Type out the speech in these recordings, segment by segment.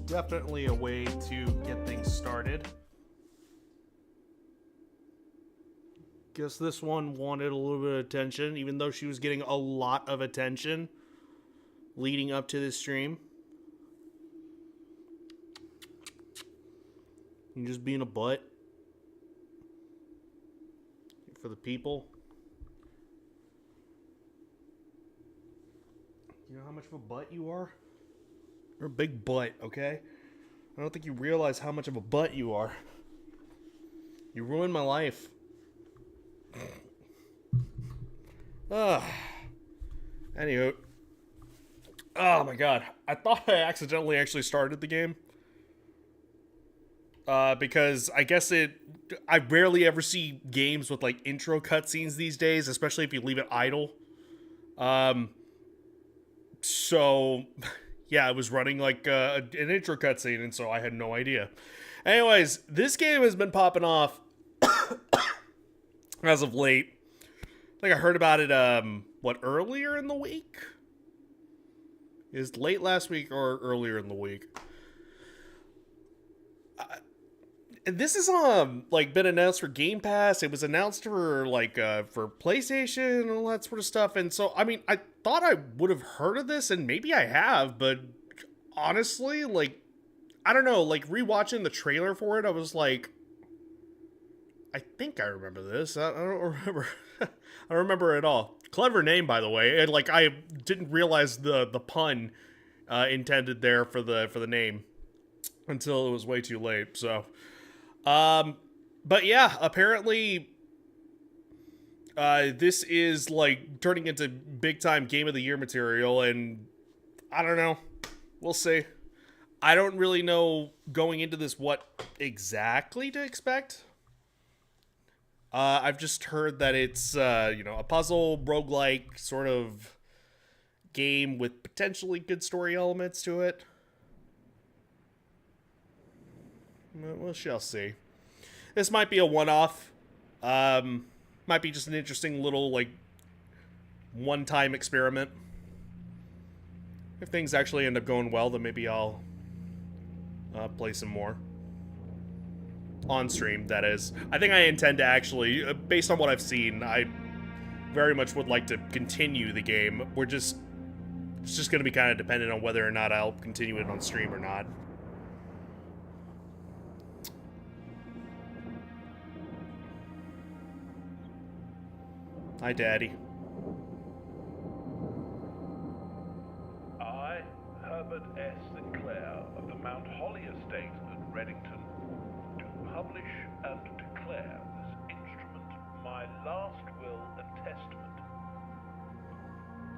definitely a way to get things started. Guess this one wanted a little bit of attention, even though she was getting a lot of attention leading up to this stream. You just being a butt for the people. You know how much of a butt you are? You're a big butt, okay? I don't think you realize how much of a butt you are. You ruined my life. Anywho. Oh my god. I thought I accidentally actually started the game. Because I guess I rarely ever see games with like intro cutscenes these days, especially if you leave it idle. So yeah, it was running like an intro cutscene, and so I had no idea. Anyways, this game has been popping off as of late. I think I heard about it, earlier in the week? Is late last week or earlier in the week? This is been announced for Game Pass. It was announced for for PlayStation and all that sort of stuff. And so I mean, I thought I would have heard of this, and maybe I have, but honestly, I don't know, rewatching the trailer for it, I was like, I think I remember this. I don't remember. I don't remember at all. Clever name, by the way. And I didn't realize the pun intended there for the name until it was way too late. So. But yeah, apparently, this is turning into big time Game of the Year material, and I don't know. We'll see. I don't really know going into this what exactly to expect. I've just heard that it's, a puzzle roguelike sort of game with potentially good story elements to it. We shall see. This might be a one-off. Might be just an interesting little, one-time experiment. If things actually end up going well, then maybe I'll play some more. On stream, that is. I think I intend to actually, based on what I've seen, I very much would like to continue the game. It's just going to be kind of dependent on whether or not I'll continue it on stream or not. Hi, Daddy. I, Herbert S. Sinclair of the Mount Holly Estate at Reddington, do publish and declare this instrument my last will and testament,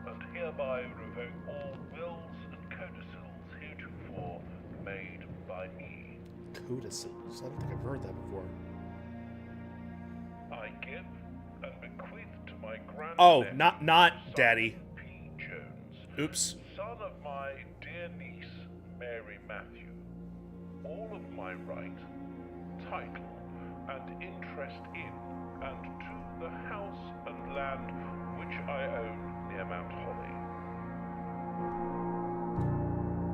and hereby revoke all wills and codicils heretofore made by me. Codicils? I don't think I've heard that before. I give and bequeath to my grandnephew, Oh, not Daddy. P. Jones, Oops. son of my dear niece, Mary Matthew, all of my right, title, and interest in, and to the house and land which I own near Mount Holly.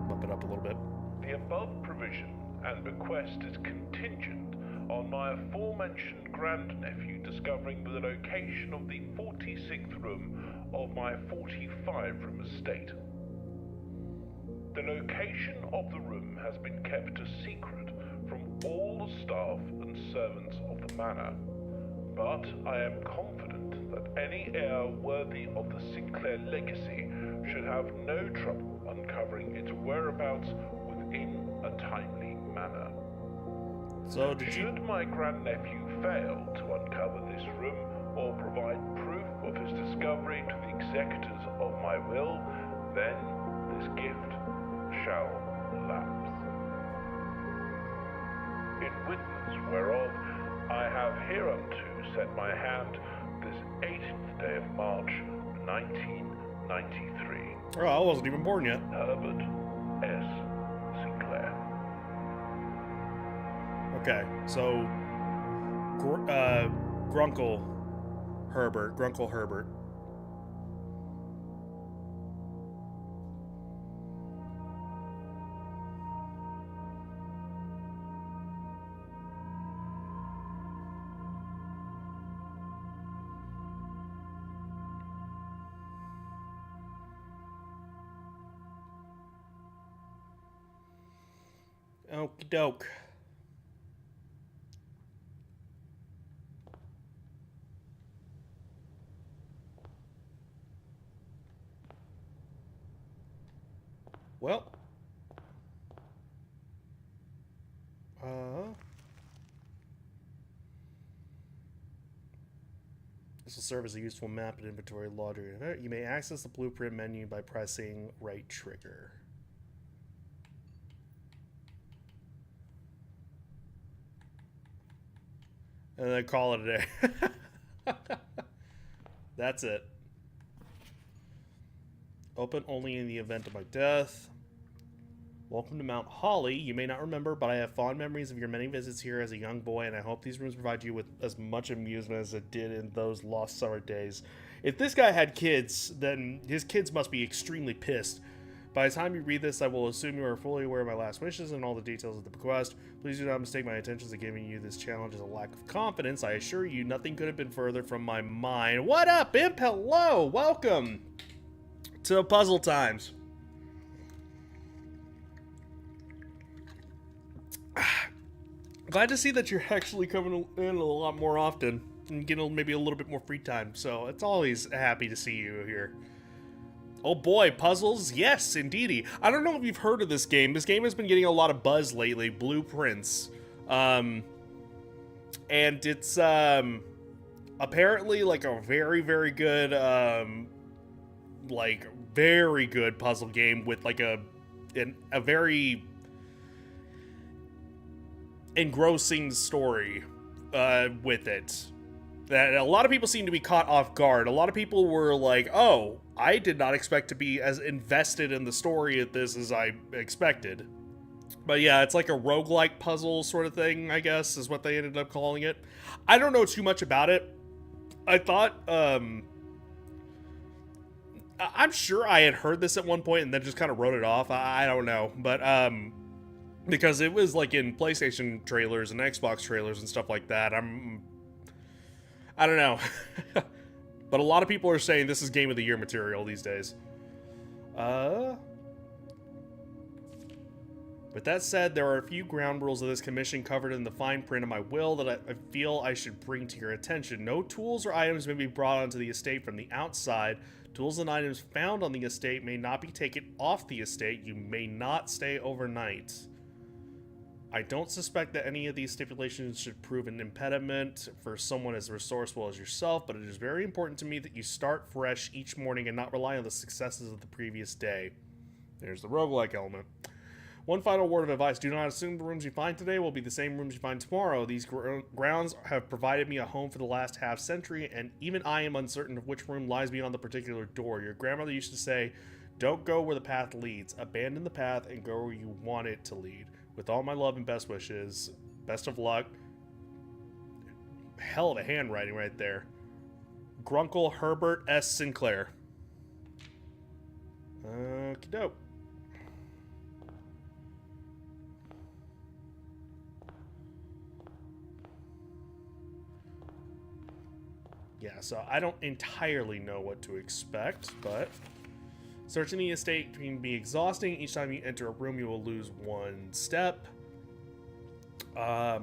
Bump it up a little bit. The above provision and bequest is contingent on my aforementioned grandnephew discovering the location of the 46th room of my 45-room estate. The location of the room has been kept a secret from all the staff and servants of the manor, but I am confident that any heir worthy of the Sinclair legacy should have no trouble uncovering its whereabouts within a timely manner. So Should my grandnephew fail to uncover this room or provide proof of his discovery to the executors of my will, then this gift shall lapse. In witness whereof I have hereunto set my hand this 18th day of March, 1993. Oh, I wasn't even born yet. Herbert S. Sinclair. Okay, so Grunkle Herbert. Okie doke. Well. This will serve as a useful map and inventory logger. You may access the blueprint menu by pressing right trigger. And then call it a day. That's it. Open only in the event of my death. Welcome to Mount Holly. You may not remember, but I have fond memories of your many visits here as a young boy, and I hope these rooms provide you with as much amusement as it did in those lost summer days. If this guy had kids, then his kids must be extremely pissed. By the time you read this, I will assume you are fully aware of my last wishes and all the details of the bequest. Please do not mistake my intentions of giving you this challenge as a lack of confidence. I assure you, nothing could have been further from my mind. What up, Imp? Hello! Welcome to Puzzle Times. Glad to see that you're actually coming in a lot more often and getting maybe a little bit more free time. So it's always happy to see you here. Oh boy, puzzles? Yes, indeedy. I don't know if you've heard of this game. This game has been getting a lot of buzz lately. Blueprints. And it's apparently like a very, very good very good puzzle game with like a very engrossing story with it that a lot of people seem to be caught off guard. A lot of people were like, oh, I did not expect to be as invested in the story of this as I expected. But yeah, it's like a roguelike puzzle sort of thing, I guess, is what they ended up calling it. I don't know too much about it. I thought, I'm sure I had heard this at one point and then just kind of wrote it off. I don't know. But, because it was like in PlayStation trailers and Xbox trailers and stuff like that. I don't know. But a lot of people are saying this is Game of the Year material these days. With that said, there are a few ground rules of this commission covered in the fine print of my will that I feel I should bring to your attention. No tools or items may be brought onto the estate from the outside. Tools and items found on the estate may not be taken off the estate. You may not stay overnight. I don't suspect that any of these stipulations should prove an impediment for someone as resourceful as yourself, but it is very important to me that you start fresh each morning and not rely on the successes of the previous day. There's the roguelike element. One final word of advice. Do not assume the rooms you find today will be the same rooms you find tomorrow. These grounds have provided me a home for the last half century, and even I am uncertain of which room lies beyond the particular door. Your grandmother used to say, don't go where the path leads. Abandon the path and go where you want it to lead. With all my love and best wishes, best of luck. Hell of a handwriting right there. Grunkle Herbert S. Sinclair. Okie doke. Yeah, so I don't entirely know what to expect, but searching the estate can be exhausting. Each time you enter a room, you will lose one step. I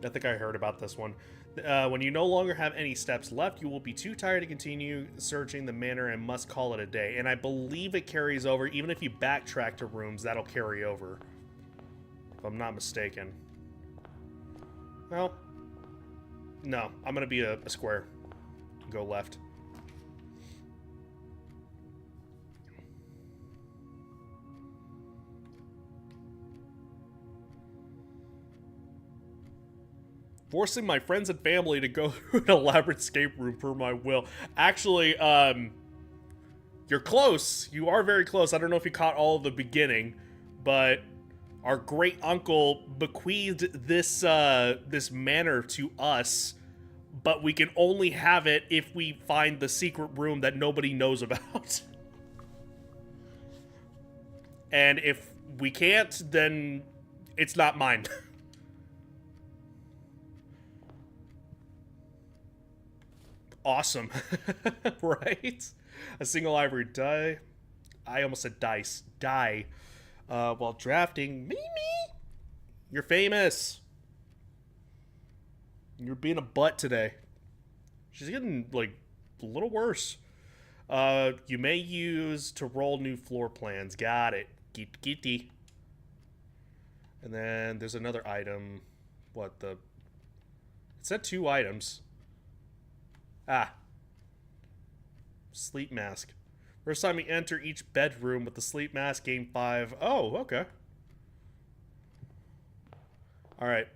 think I heard about this one. When you no longer have any steps left, you will be too tired to continue searching the manor and must call it a day. And I believe it carries over. Even if you backtrack to rooms, that'll carry over. If I'm not mistaken. Well, no. I'm going to be a square. Go left. Forcing my friends and family to go through an elaborate escape room per my will. Actually, you're close. You are very close. I don't know if you caught all of the beginning, but our great uncle bequeathed this this manor to us, but we can only have it if we find the secret room that nobody knows about. And if we can't, then it's not mine. Awesome. Right? A single ivory die. I almost said dice. Die. While drafting. Me? You're famous. You're being a butt today. She's getting, like, a little worse. You may use to roll new floor plans. Got it. Kitty. And then there's another item. What the... It said 2 items. Ah. Sleep mask. First time you enter each bedroom with the sleep mask, gain 5. Oh, okay. Alright.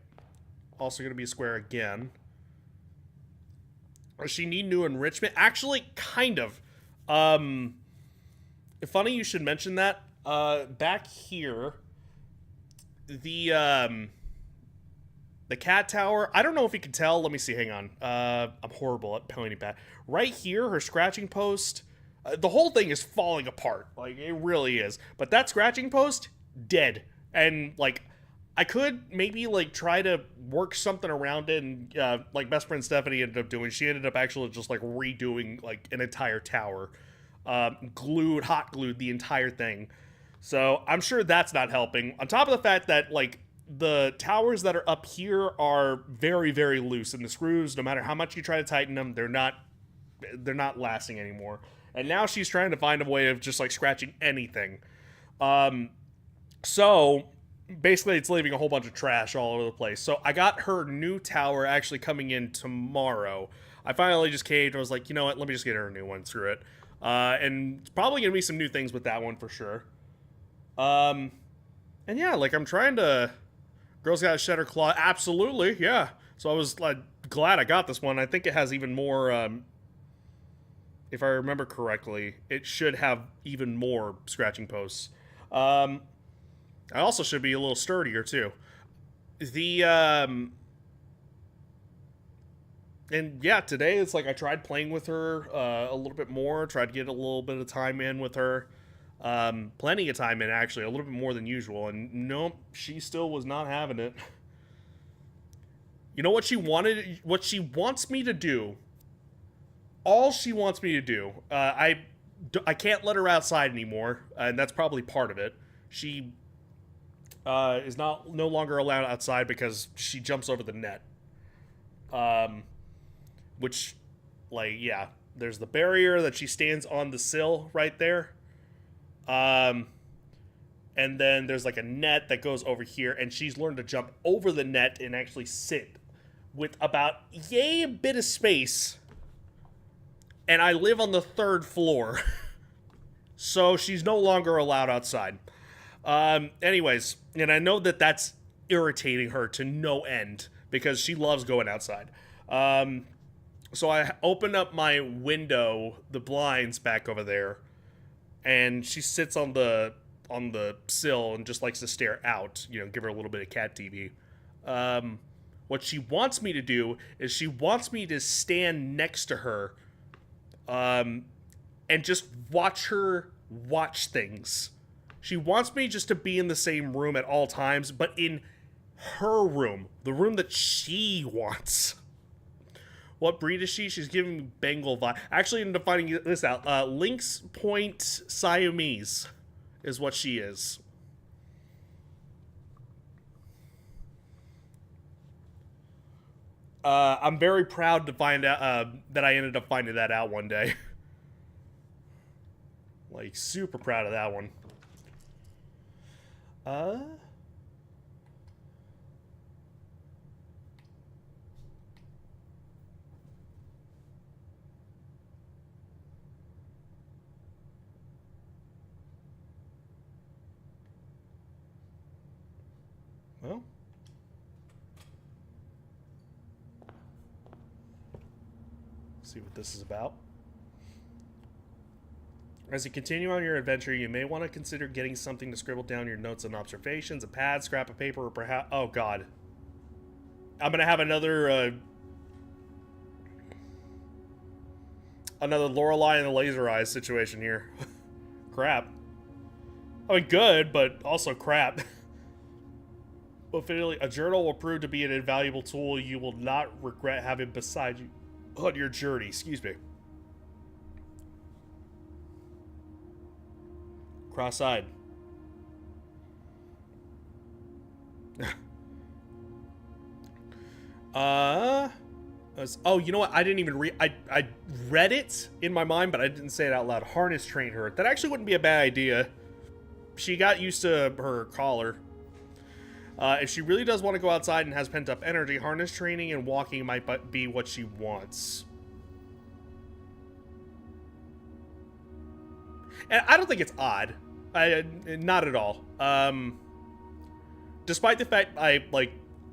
Also going to be a square again. Does she need new enrichment? Actually, kind of. Funny you should mention that. Back here, the cat tower. I don't know if you can tell. Let me see. Hang on. I'm horrible at pointing back. Right here, her scratching post. The whole thing is falling apart. Like, it really is. But that scratching post, dead. And, like, I could maybe, like, try to work something around it, and, like, best friend Stephanie ended up doing. She ended up actually just, like, redoing, like, an entire tower. Hot glued the entire thing. So, I'm sure that's not helping. On top of the fact that, like, the towers that are up here are very, very loose, and the screws, no matter how much you try to tighten them, they're not lasting anymore. And now she's trying to find a way of just, like, scratching anything. So... basically, it's leaving a whole bunch of trash all over the place. So I got her new tower actually coming in tomorrow. I finally just caved and was like, you know what? Let me just get her a new one. Screw it. And it's probably going to be some new things with that one for sure. And yeah, like I'm trying to... Girl's Gotta Shed Her Claw. Absolutely, yeah. So I was like glad I got this one. I think it has even more... if I remember correctly, it should have even more scratching posts. I also should be a little sturdier, too. And yeah, today it's like I tried playing with her a little bit more, tried to get a little bit of time in with her. Plenty of time in, actually, a little bit more than usual. And nope, she still was not having it. You know what she wanted? What she wants me to do, all she wants me to do, I can't let her outside anymore, and that's probably part of it. She... is no longer allowed outside because she jumps over the net. Which, like, yeah, there's the barrier that she stands on the sill right there. And then there's like a net that goes over here, and she's learned to jump over the net and actually sit with about a bit of space. And I live on the 3rd floor. So she's no longer allowed outside. Anyways, and I know that that's irritating her to no end because she loves going outside. So I open up my window, the blinds back over there, and she sits on the sill and just likes to stare out, you know, give her a little bit of cat TV. What she wants me to do is she wants me to stand next to her, and just watch her watch things. She wants me just to be in the same room at all times, but in her room. The room that she wants. What breed is she? She's giving me Bengal vibe. Actually, I'm finding this out. Lynx Point Siamese is what she is. I'm very proud to find out that I ended up finding that out one day. Like, super proud of that one. Well. See what this is about. As you continue on your adventure, you may want to consider getting something to scribble down your notes and observations, a pad, scrap of paper, or perhaps... Oh, God. I'm going to have another Lorelei and the laser eyes situation here. Crap. I mean, good, but also crap. But finally, a journal will prove to be an invaluable tool you will not regret having beside you on your journey. Excuse me. Cross-eyed. Uh, oh, you know what? I didn't even read. I read it in my mind, but I didn't say it out loud. Harness train her. That actually wouldn't be a bad idea. She got used to her collar. If she really does want to go outside and has pent up energy, harness training and walking might be what she wants. And I don't think it's odd. Not at all. Despite the fact I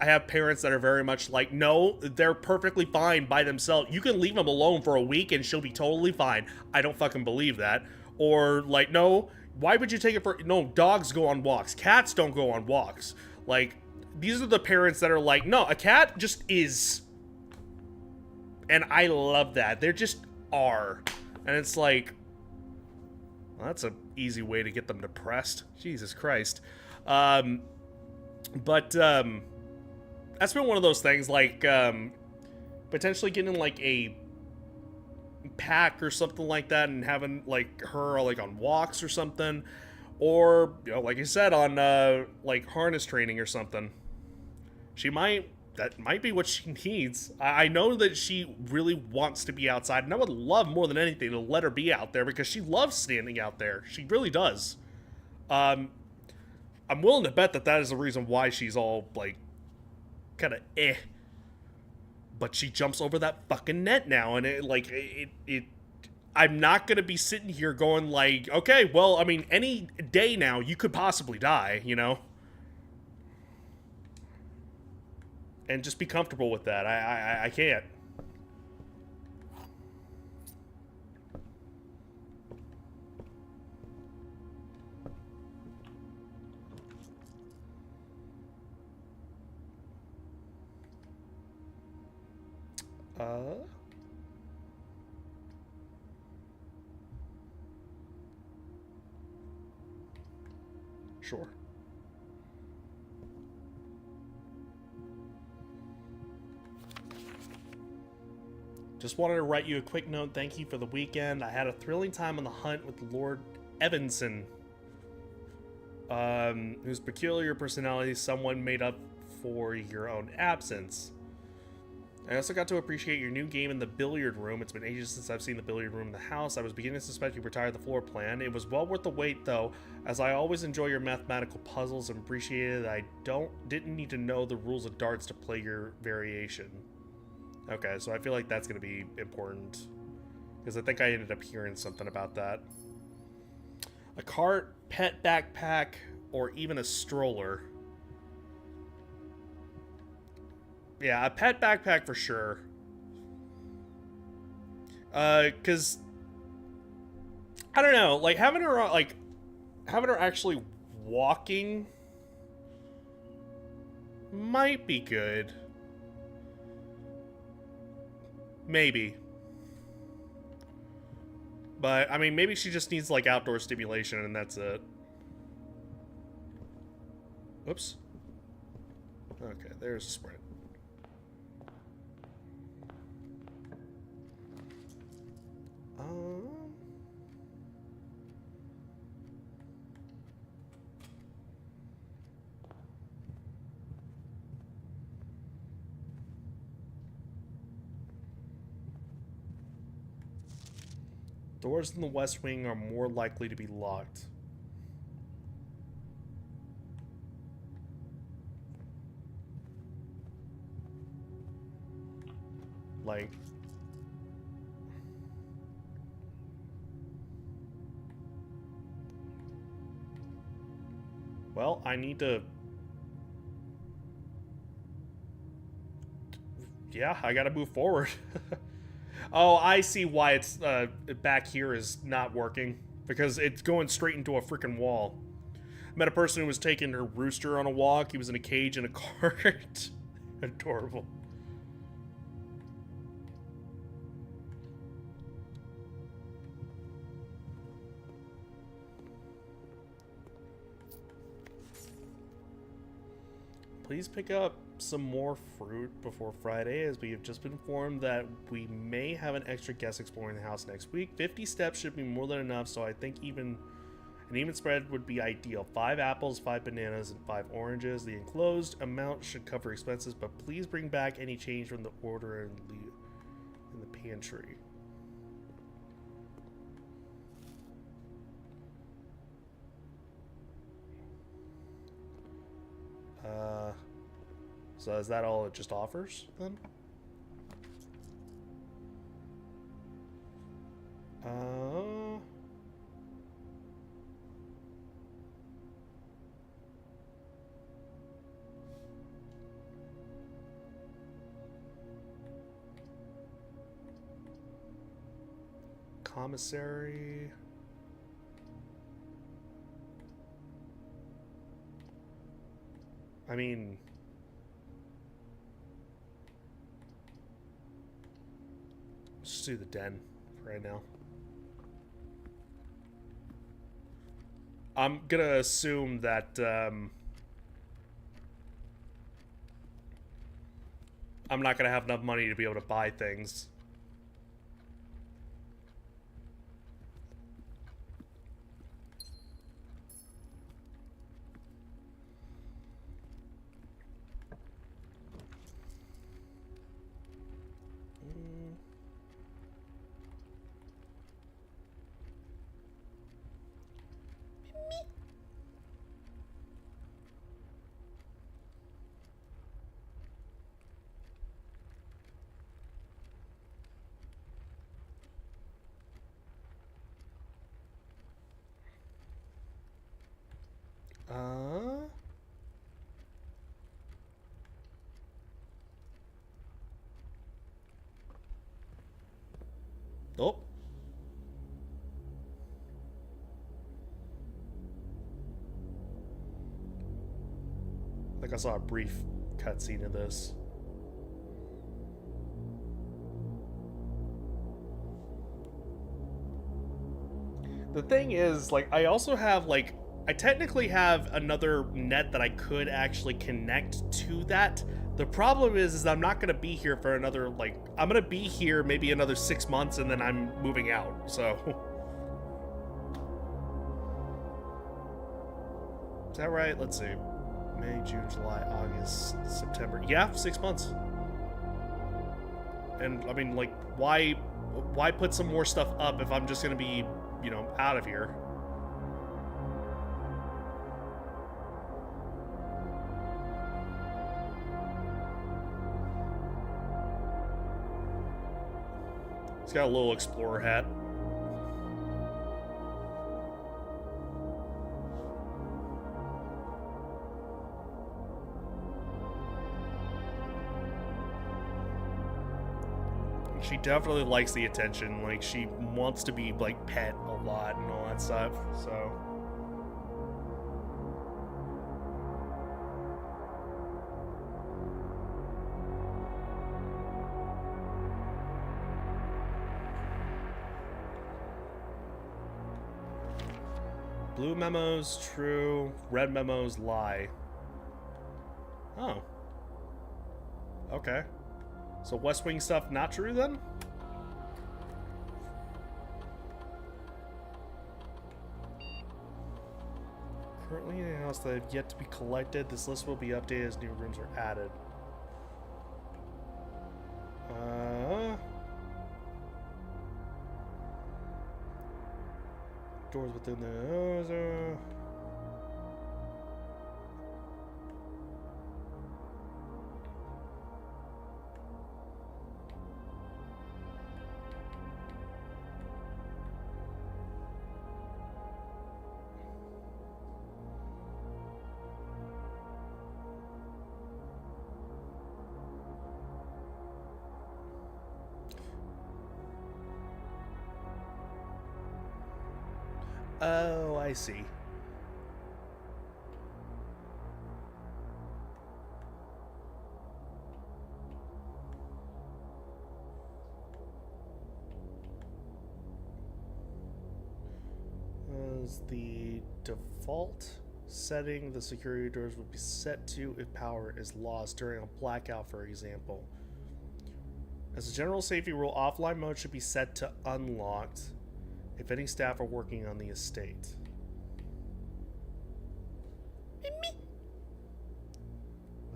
have parents that are very much like, no, they're perfectly fine by themselves. You can leave them alone for a week and she'll be totally fine. I don't fucking believe that. Or like, no, why would you take it for, no, dogs go on walks. Cats don't go on walks. Like, these are the parents that are like, no, a cat just is. And I love that. They just are. And it's like, well, that's an easy way to get them depressed. Jesus Christ. That's been one of those things, like, potentially getting, like, a pack or something like that and having, like, her, like, on walks or something. Or, you know, like I said, on, like, harness training or something. That might be what she needs. I know that she really wants to be outside, and I would love more than anything to let her be out there because she loves standing out there. She really does. I'm willing to bet that that is the reason why she's all, like, kind of But she jumps over that fucking net now, and I'm not gonna be sitting here going like, okay, well, I mean, any day now you could possibly die, you know? And just be comfortable with that. I can't. Sure. Just wanted to write you a quick note. Thank you for the weekend. I had a thrilling time on the hunt with Lord Evanson, whose peculiar personality someone made up for your own absence. I also got to appreciate your new game in the billiard room. It's been ages since I've seen the billiard room in the house. I was beginning to suspect you retired the floor plan. It was well worth the wait, though, as I always enjoy your mathematical puzzles and appreciated that I didn't need to know the rules of darts to play your variation. Okay, so I feel like that's going to be important, because I think I ended up hearing something about that. A cart, pet backpack, or even a stroller. Yeah, a pet backpack for sure. Cause I don't know, like having her actually walking might be good. Maybe. But I mean, maybe she just needs like outdoor stimulation and that's it. Oops. Okay, there's a sprint. Doors in the West Wing are more likely to be locked. Like... Well, I need to... Yeah, I gotta move forward. Oh, I see why it's back here is not working. Because it's going straight into a freaking wall. I met a person who was taking her rooster on a walk. He was in a cage in a cart. Adorable. Please pick up some more fruit before Friday, as we have just been informed that we may have an extra guest exploring the house next week. 50 steps should be more than enough, so I think even An even spread would be ideal. 5 apples, 5 bananas, and 5 oranges. The enclosed amount should cover expenses, but please bring back any change from the order in the pantry. So is that all it just offers then? Commissary. I mean, let's just do the den right now. I'm gonna assume that I'm not gonna have enough money to be able to buy things. Oh. I think I saw a brief cutscene of this. The thing is, like, I also have, like, I technically have another net that I could actually connect to that. The problem is I'm not going to be here for another, like, I'm going to be here maybe another 6 months and then I'm moving out, so. Is that right? Let's see. May, June, July, August, September. Yeah, 6 months. And, I mean, like, why put some more stuff up if I'm just going to be, you know, out of here? He's got a little explorer hat. She definitely likes the attention. Like, she wants to be, like, pet a lot and all that stuff, so. Blue memos, true. Red memos, lie. Oh. Okay. So West Wing stuff not true then? Currently in a house that have yet to be collected. This list will be updated as new rooms are added. Doors within the... Oh, I see. As the default setting, the security doors will be set to if power is lost during a blackout, for example. As a general safety rule, offline mode should be set to unlocked if any staff are working on the estate.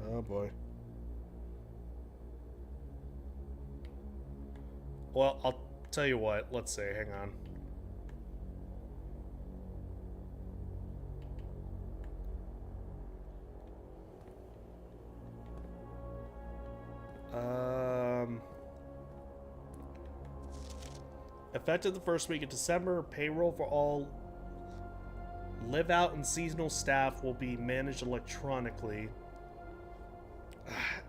Oh boy. Well, I'll tell you what. Let's see. Hang on. Effective the first week of December, payroll for all live out and seasonal staff will be managed electronically.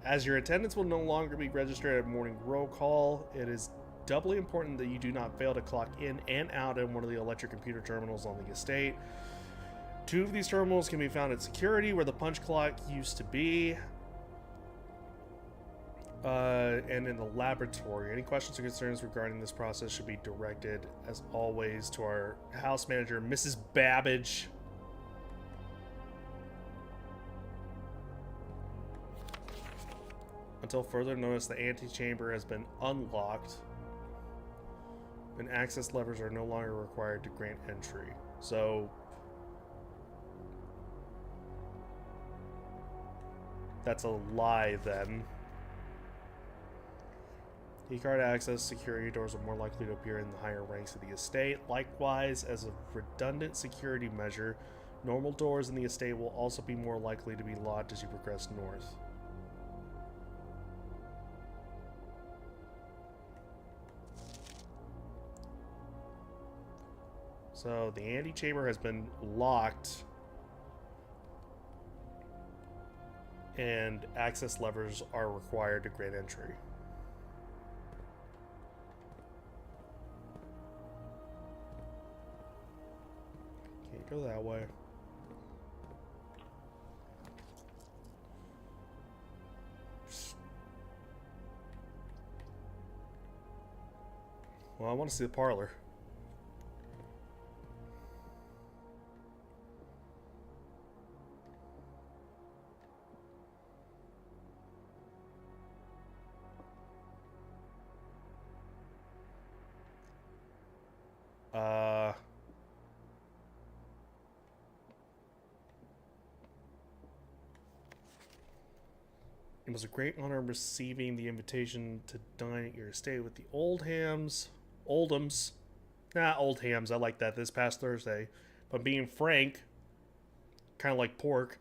As your attendance will no longer be registered at morning roll call, it is doubly important that you do not fail to clock in and out at one of the electric computer terminals on the estate. 2 of these terminals can be found at security, where the punch clock used to be, and in the laboratory. Any questions or concerns regarding this process should be directed, as always, to our house manager, Mrs. Babbage. Until further notice, the antechamber has been unlocked, and access levers are no longer required to grant entry. So that's a lie, then. Keycard access security doors are more likely to appear in the higher ranks of the estate. Likewise, as a redundant security measure, normal doors in the estate will also be more likely to be locked as you progress north. So the antechamber has been locked, and access levers are required to grant entry. Can't go that way. Well, I want to see the parlor. It was a great honor receiving the invitation to dine at your estate with the Oldhams. Oldhams, I like that, this past Thursday. But being frank, kind of like pork,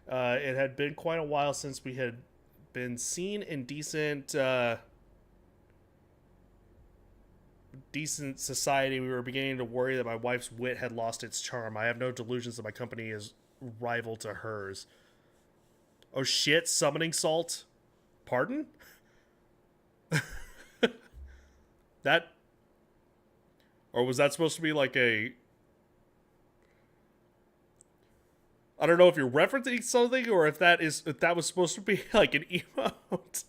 it had been quite a while since we had been seen in decent society. We were beginning to worry that my wife's wit had lost its charm. I have no delusions that my company is rival to hers. Oh shit, summoning salt? Pardon? That... Or was that supposed to be like a... I don't know if you're referencing something or if that was supposed to be like an emote.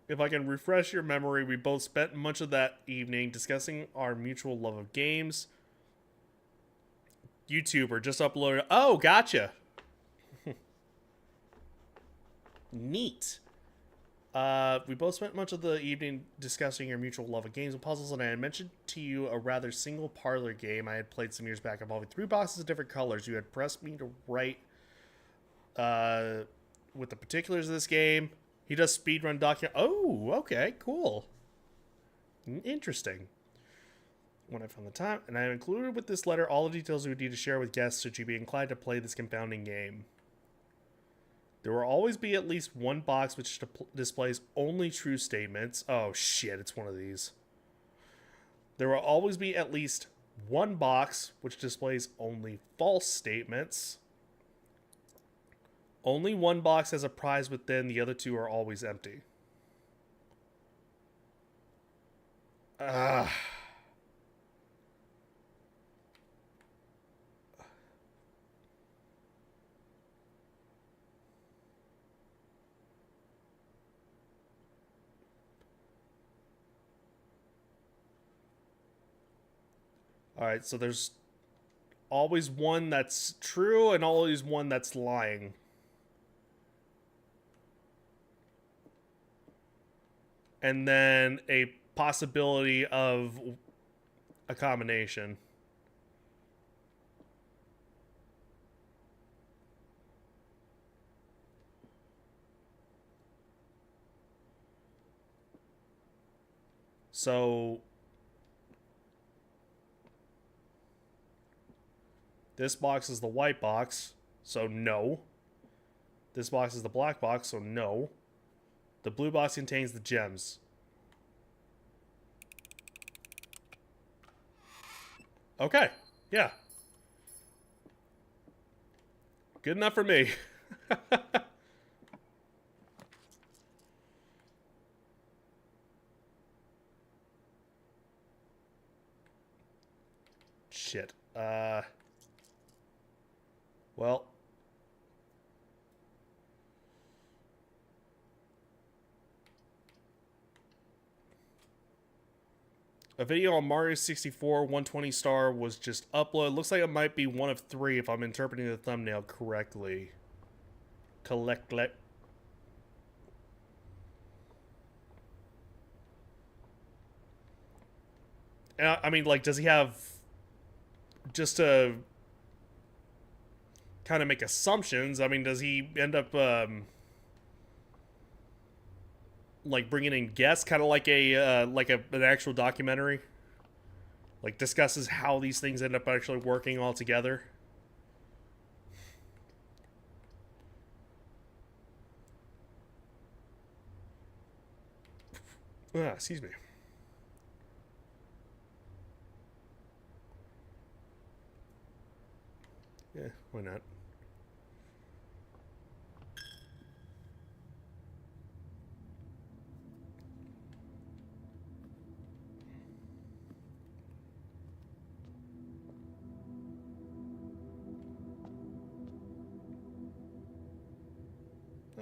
If I can refresh your memory, we both spent much of that evening discussing our mutual love of games. YouTuber just uploaded... Oh, gotcha. Neat. We both spent much of the evening discussing your mutual love of games and puzzles, and I had mentioned to you a rather single parlor game I had played some years back involving 3 boxes of different colors. You had pressed me to write with the particulars of this game. He does speedrun document. Oh, okay, cool. Interesting. When I found the time, and I have included with this letter all the details we would need to share with guests should you be inclined to play this confounding game. There will always be at least one box which displays only true statements. Oh shit, it's one of these. There will always be at least one box which displays only false statements. Only one box has a prize within, the other 2 are always empty. Ugh. Alright, so there's always one that's true and always one that's lying. And then a possibility of a combination. So this box is the white box, so no. This box is the black box, so no. The blue box contains the gems. Okay, yeah. Good enough for me. Shit. Well. A video on Mario 64 120 star was just uploaded. Looks like it might be one of 3 if I'm interpreting the thumbnail correctly. Collect. I mean, like, does he have just to kind of make assumptions? I mean, does he end up like bringing in guests, kind of like an actual documentary, like discusses how these things end up actually working all together? Excuse me. Yeah, why not?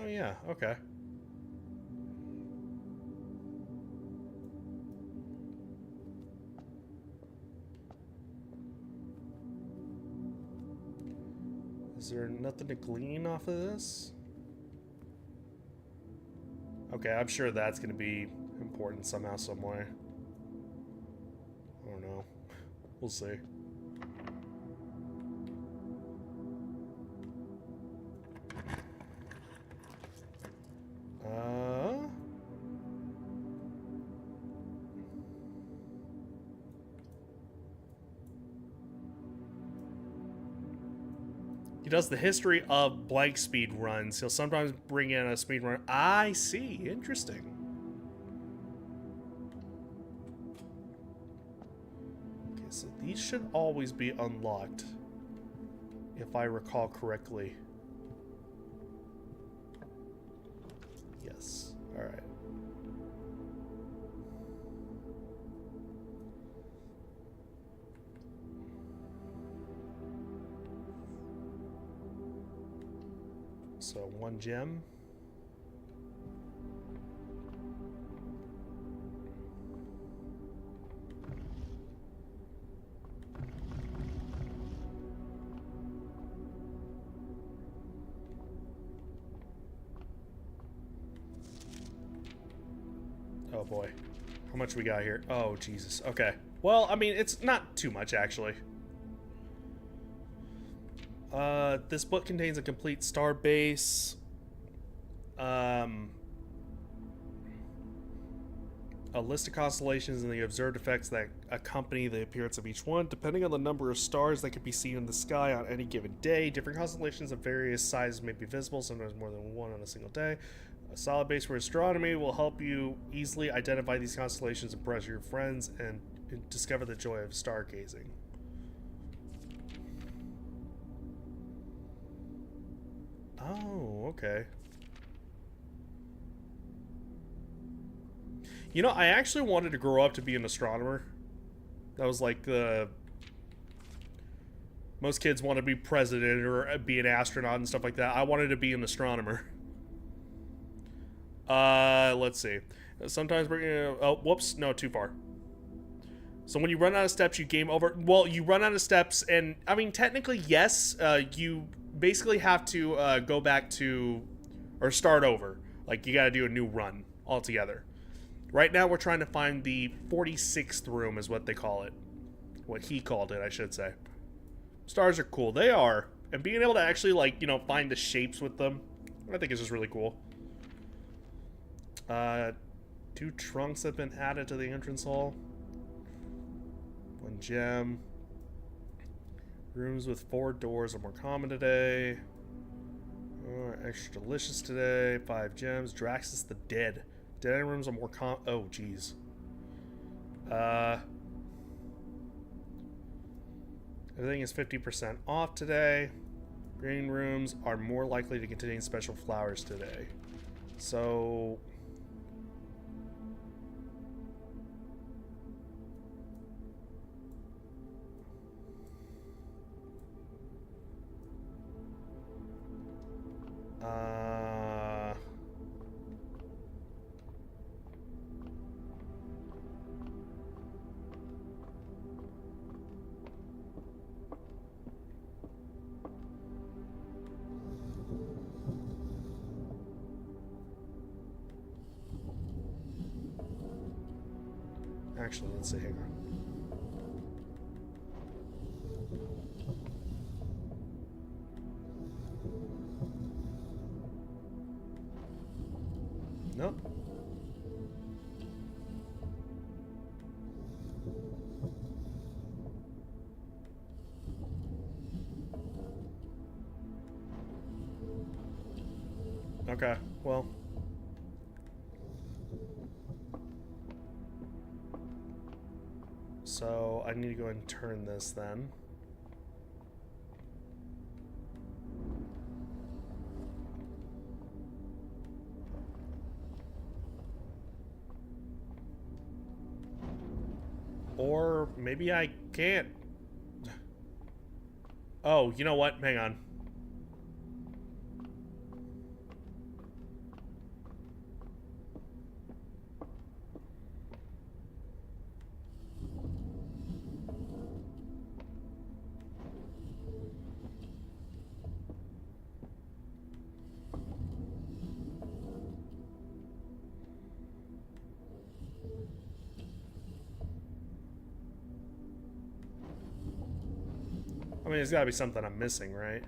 Oh yeah, okay. Is there nothing to glean off of this? Okay, I'm sure that's going to be important somehow, some way. I don't know. We'll see. He does the history of blank speed runs. He'll sometimes bring in a speed run. I see. Interesting. Okay, so these should always be unlocked, if I recall correctly. Yes. All right. So 1 gem. Oh boy. How much we got here? Oh, Jesus. Okay. Well, I mean, it's not too much, actually. This book contains a complete star base. A list of constellations and the observed effects that accompany the appearance of each one. Depending on the number of stars that can be seen in the sky on any given day, different constellations of various sizes may be visible, sometimes more than one on a single day. A solid base for astronomy will help you easily identify these constellations, impress your friends, and discover the joy of stargazing. Oh, okay. You know, I actually wanted to grow up to be an astronomer. That was like the... Most kids want to be president or be an astronaut and stuff like that. I wanted to be an astronomer. Let's see. Sometimes we're... oh, whoops. No, too far. So when you run out of steps, you game over. Well, you run out of steps, and, I mean, technically, yes. You basically have to go back to... or start over. Like, you gotta do a new run altogether. Right now, we're trying to find the 46th room, is what they call it. What he called it, I should say. Stars are cool. They are. And being able to actually, like, you know, find the shapes with them, I think is just really cool. 2 2 trunks have been added to the entrance hall. 1 gem. Rooms with 4 doors are more common today. Extra delicious today. 5 gems. Draxus the Dead. Dead end rooms are more common. Oh, jeez. Everything is 50% off today. Green rooms are more likely to contain special flowers today. So... Actually, let's see. Hang on. Nope. Okay, well. So I need to go ahead and turn this then. Or maybe I can't. Oh, you know what? Hang on. I mean, there's gotta be something I'm missing, right?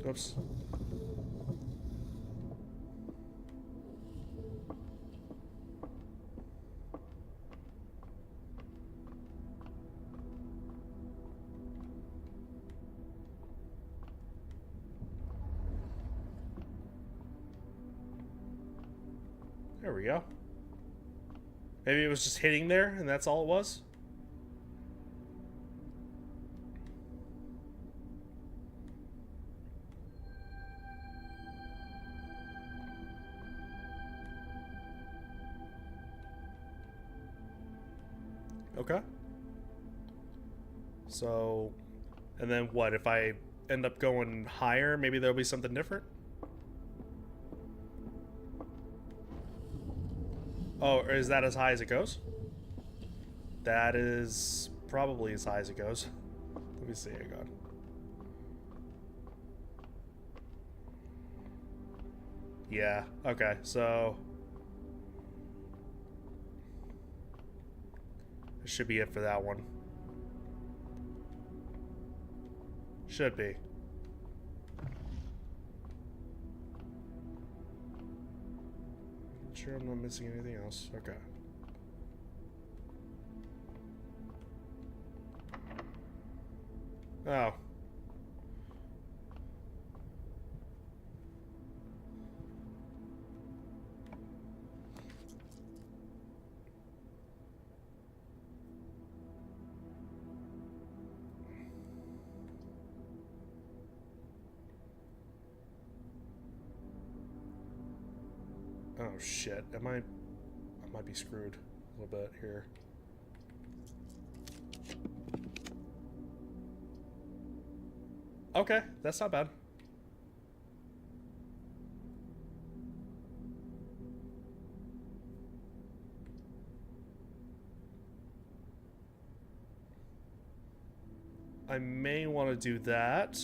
Oops. There we go. Maybe it was just hitting there and that's all it was? Okay. So, and then what? If I end up going higher, maybe there'll be something different? Oh, is that as high as it goes? That is probably as high as it goes. Let me see, hang on. Yeah, okay, so... This should be it for that one. Should be. Sure I'm not missing anything else. Okay. Oh. Oh shit. I might be screwed a little bit here. Okay, that's not bad. I may want to do that.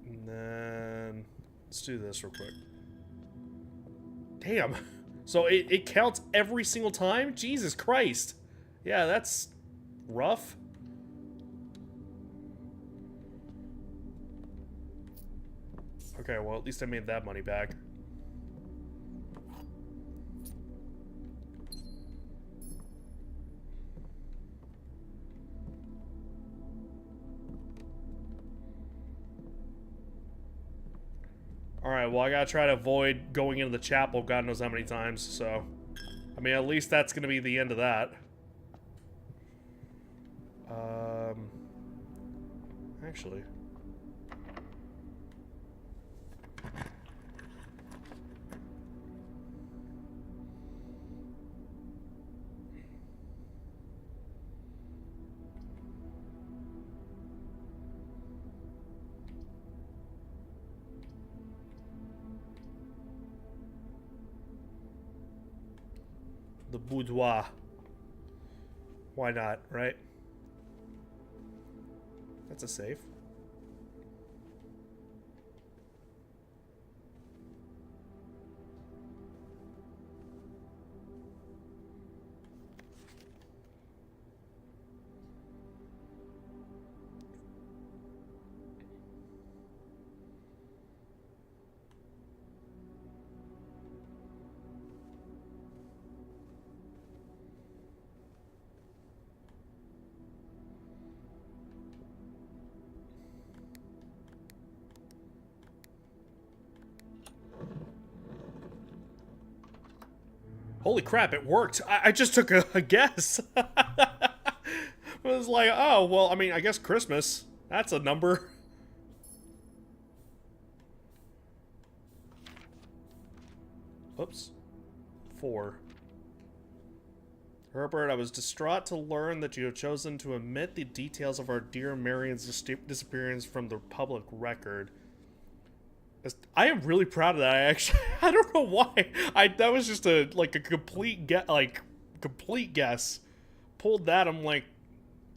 And then let's do this real quick. Damn. So it counts every single time? Jesus Christ. Yeah, that's rough. Okay, well, at least I made that money back. Alright, well, I gotta try to avoid going into the chapel God knows how many times, so... I mean, at least that's gonna be the end of that. Actually... the boudoir. Why not, right? That's a safe. Holy crap, it worked. I just took a guess. I was like, oh, well, I mean, I guess Christmas. That's a number. Oops. 4. Herbert, I was distraught to learn that you have chosen to omit the details of our dear Marion's disappearance from the public record. I am really proud of that. I don't know why. That was just a complete guess. Pulled that. I'm like,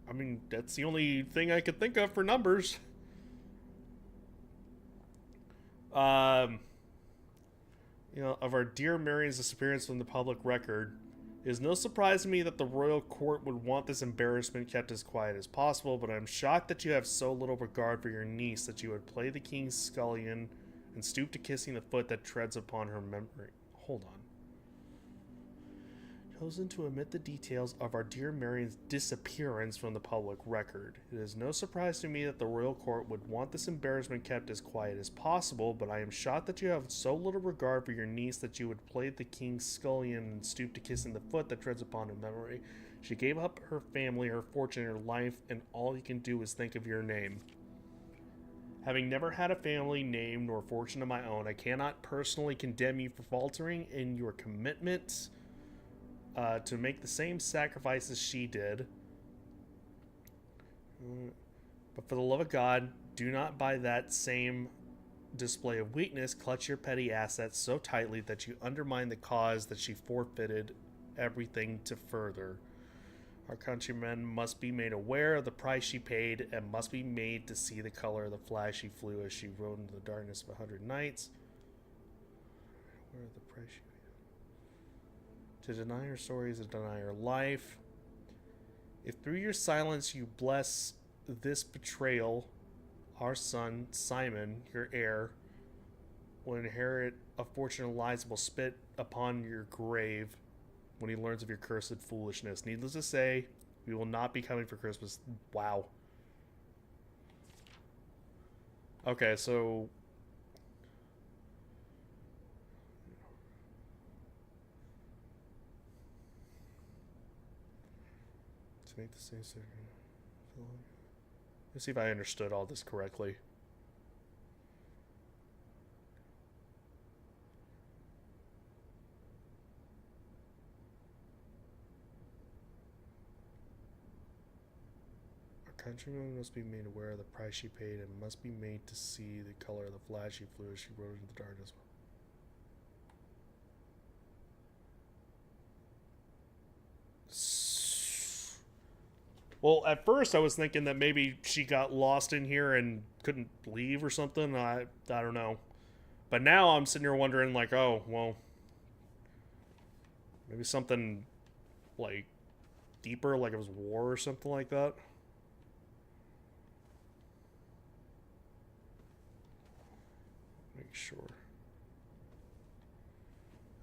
I mean, that's the only thing I could think of for numbers. You know, of our dear Marion's disappearance from the public record. It is no surprise to me that the royal court would want this embarrassment kept as quiet as possible, but I'm shocked that you have so little regard for your niece that you would play the king's scullion and stoop to kissing the foot that treads upon her memory. Hold on. Chosen to omit the details of our dear Marion's disappearance from the public record. It is no surprise to me that the royal court would want this embarrassment kept as quiet as possible, but I am shocked that you have so little regard for your niece that you would play the king's scullion and stoop to kissing the foot that treads upon her memory. She gave up her family, her fortune, her life, and all you can do is think of your name. Having never had a family, name, nor fortune of my own, I cannot personally condemn you for faltering in your commitment to make the same sacrifices she did. But for the love of God, do not by that same display of weakness clutch your petty assets so tightly that you undermine the cause that she forfeited everything to further. Our countrymen must be made aware of the price she paid and must be made to see the color of the flag she flew as she rode into the darkness of 100 nights. Where the price she paid. To deny her story is to deny her life. If through your silence you bless this betrayal, our son, Simon, your heir, will inherit a fortune of lies that will spit upon your grave when he learns of your cursed foolishness. Needless to say, we will not be coming for Christmas. Wow. Okay, so... to make the same second. Let's see if I understood all this correctly. Countrymen must be made aware of the price she paid and must be made to see the color of the flag she flew as she rode into the darkness. Well, at first I was thinking that maybe she got lost in here and couldn't leave or something. I don't know. But now I'm sitting here wondering, like, oh, well, maybe something, like, deeper, like it was war or something like that. sure.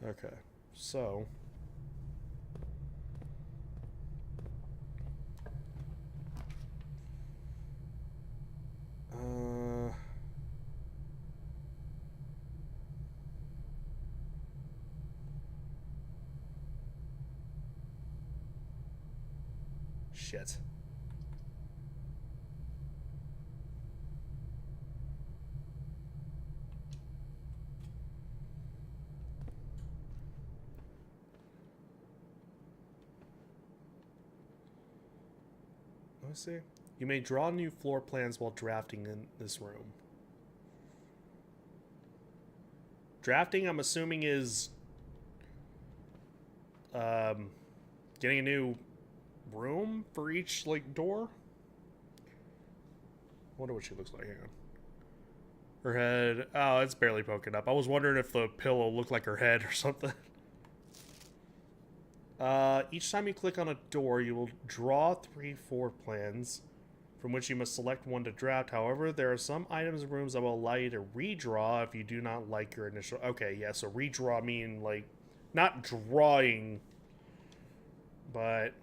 Okay, so... Shit. Let's see. You may draw new floor plans while drafting in this room. Drafting, I'm assuming, is getting a new room for each like door. I wonder what she looks like. Hang on. Her head. Oh, it's barely poking up. I was wondering if the pillow looked like her head or something. Each time you click on a door, you will draw 3 floor plans, from which you must select one to draft. However, there are some items and rooms that will allow you to redraw if you do not like your initial... Okay, yeah, so redraw mean, like, not drawing, but...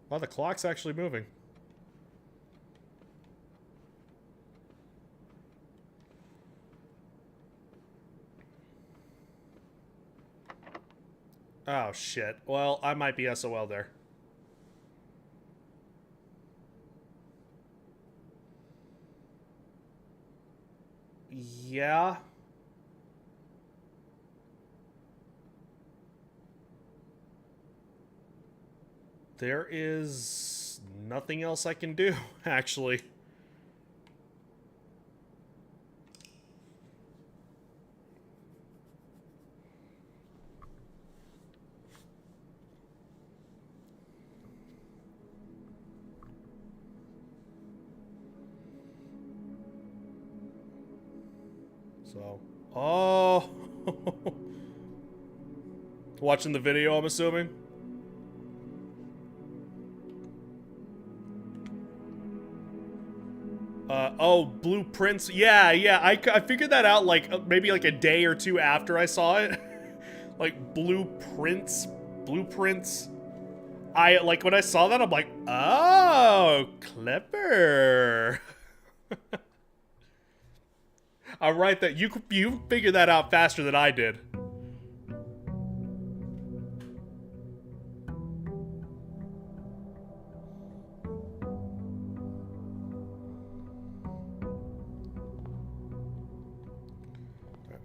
Wow, the clock's actually moving. Oh, shit. Well, I might be SOL there. Yeah. There is nothing else I can do, actually. So, oh. Watching the video, I'm assuming. Oh, blueprints. Yeah, yeah. I figured that out like maybe like a day or two after I saw it. Like blueprints. I like when I saw that, I'm like, oh, clever. All right, that you figured that out faster than I did.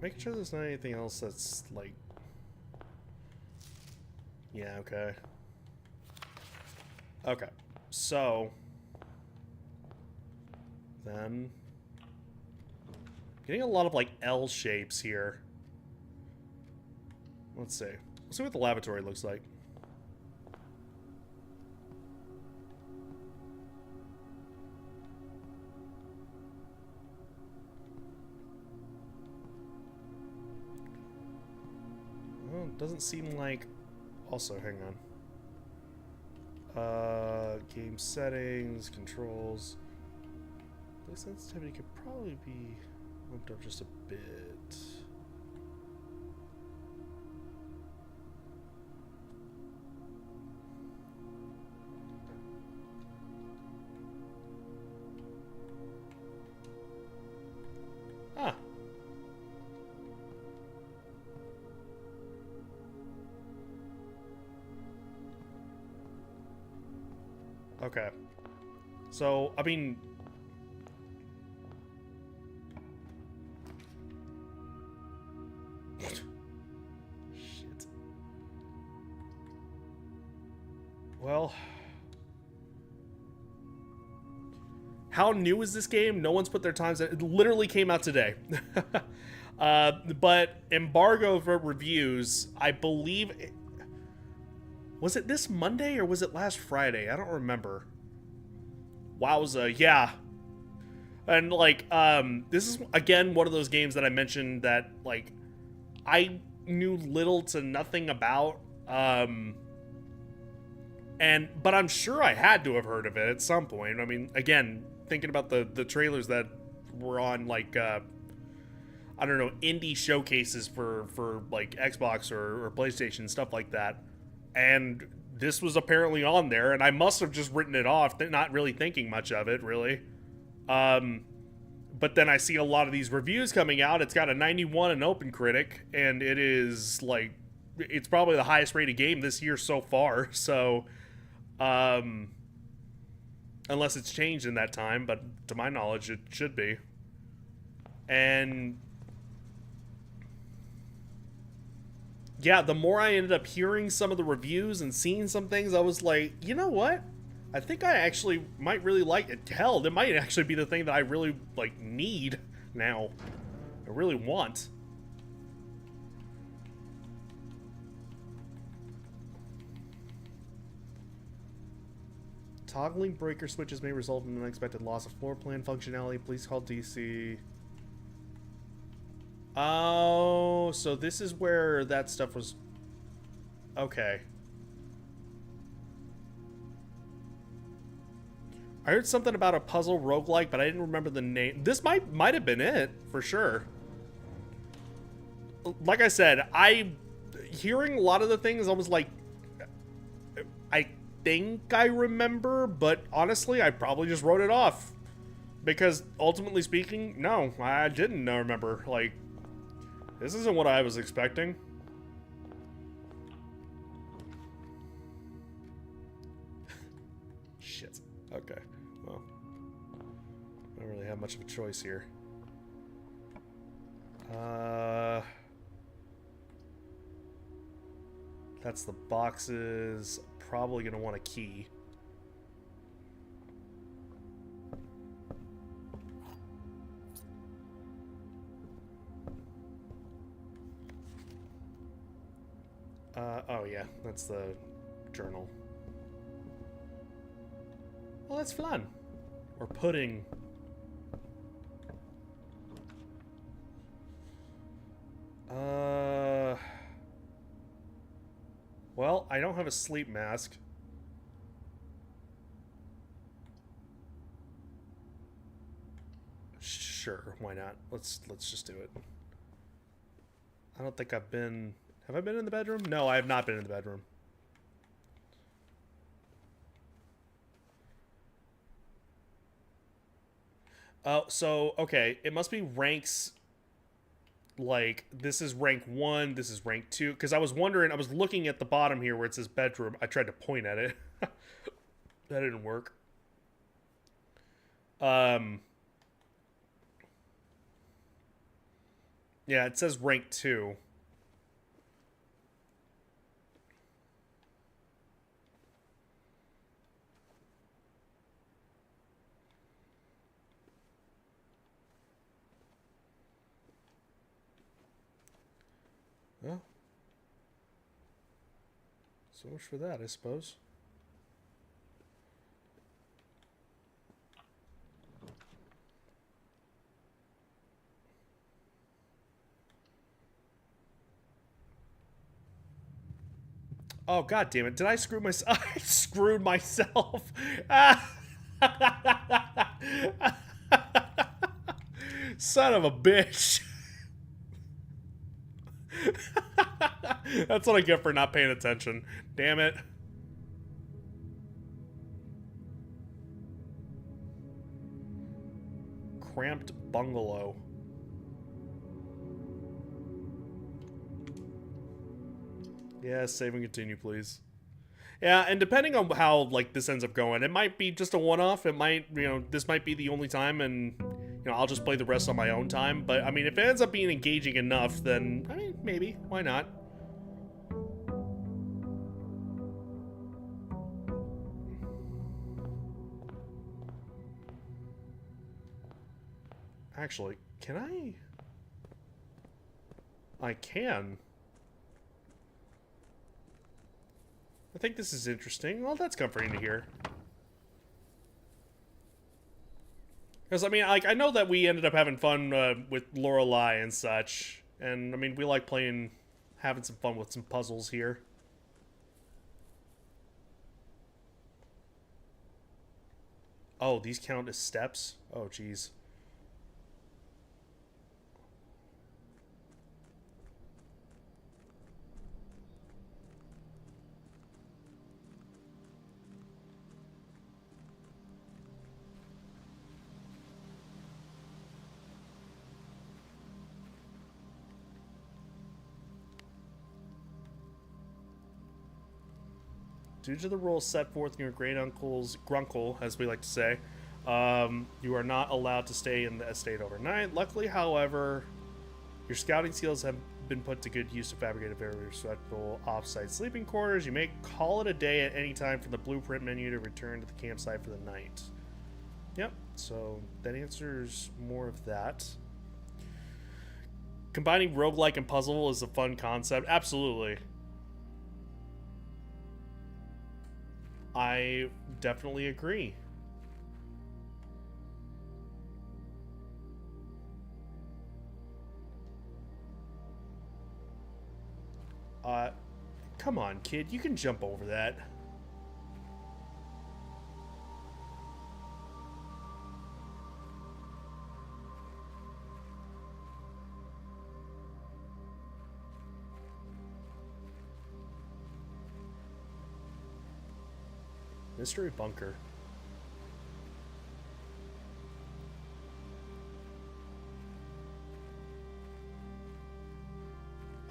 Making sure there's not anything else that's like... Yeah, okay. Okay, so... Then... Getting a lot of like L shapes here. Let's see. Let's see what the laboratory looks like. Well, it doesn't seem like... Also, hang on. Game settings, controls. Play sensitivity could probably be bumped up just a bit. Ah. Okay. So, I mean... Shit. Well... How new is this game? No one's put their times in. It literally came out today. But embargo for reviews, I believe... Was it this Monday or was it last Friday? I don't remember. Wowza, yeah. And like, this is again one of those games that I mentioned that like I knew little to nothing about. But I'm sure I had to have heard of it at some point. I mean, again, thinking about the trailers that were on like I don't know, indie showcases for like Xbox or PlayStation, stuff like that. And this was apparently on there, and I must have just written it off, not really thinking much of it, really. But then I see a lot of these reviews coming out. It's got a 91 in OpenCritic, and it is like, it's probably the highest rated game this year so far. So, unless it's changed in that time, but to my knowledge, it should be. And yeah, the more I ended up hearing some of the reviews and seeing some things, I was like, you know what? I think I actually might really like it. Hell, it might actually be the thing that I really like need now. I really want. Toggling breaker switches may result in an unexpected loss of floor plan functionality. Please call DC. Oh, so this is where that stuff was. Okay. I heard something about a puzzle roguelike, but I didn't remember the name. This might have been it, for sure. Like I said, hearing a lot of the things, I was like, I think I remember, but honestly, I probably just wrote it off. Because ultimately speaking, no, I didn't remember. Like, this isn't what I was expecting. Shit. Okay. Well, I don't really have much of a choice here. That's the boxes. Probably gonna want a key. Oh yeah, that's the journal. Well, that's fun. Or pudding. Well, I don't have a sleep mask. Sure, why not? Let's just do it. I don't think I've been... Have I been in the bedroom? No, I have not been in the bedroom. Oh, so, okay. It must be ranks... Like, this is rank 1, this is rank 2. Because I was wondering, I was looking at the bottom here where it says bedroom. I tried to point at it. That didn't work. Yeah, it says rank 2. Well, so much for that, I suppose. Oh, god damn it. Did I screw myself? I screwed myself. Son of a bitch. That's what I get for not paying attention. Damn it. Cramped bungalow. Yeah, save and continue, please. Yeah, and depending on how, like, this ends up going, it might be just a one-off. It might, you know, this might be the only time, and, you know, I'll just play the rest on my own time. But, I mean, if it ends up being engaging enough, then, I mean, maybe. Why not? Actually, can I? I can. I think this is interesting. Well, that's comforting to hear. Because, I mean, like, I know that we ended up having fun with Lorelei and such. And, I mean, we like playing, having some fun with some puzzles here. Oh, these count as steps? Oh, jeez. Due to the rules set forth in your great uncle's grunkle, as we like to say, you are not allowed to stay in the estate overnight. Luckily, however, your scouting skills have been put to good use to fabricate a very respectable off-site sleeping quarters. You may call it a day at any time from the blueprint menu to return to the campsite for the night. Yep, so that answers more of that. Combining roguelike and puzzle is a fun concept. Absolutely. I definitely agree. Come on, kid. You can jump over that. Mystery bunker.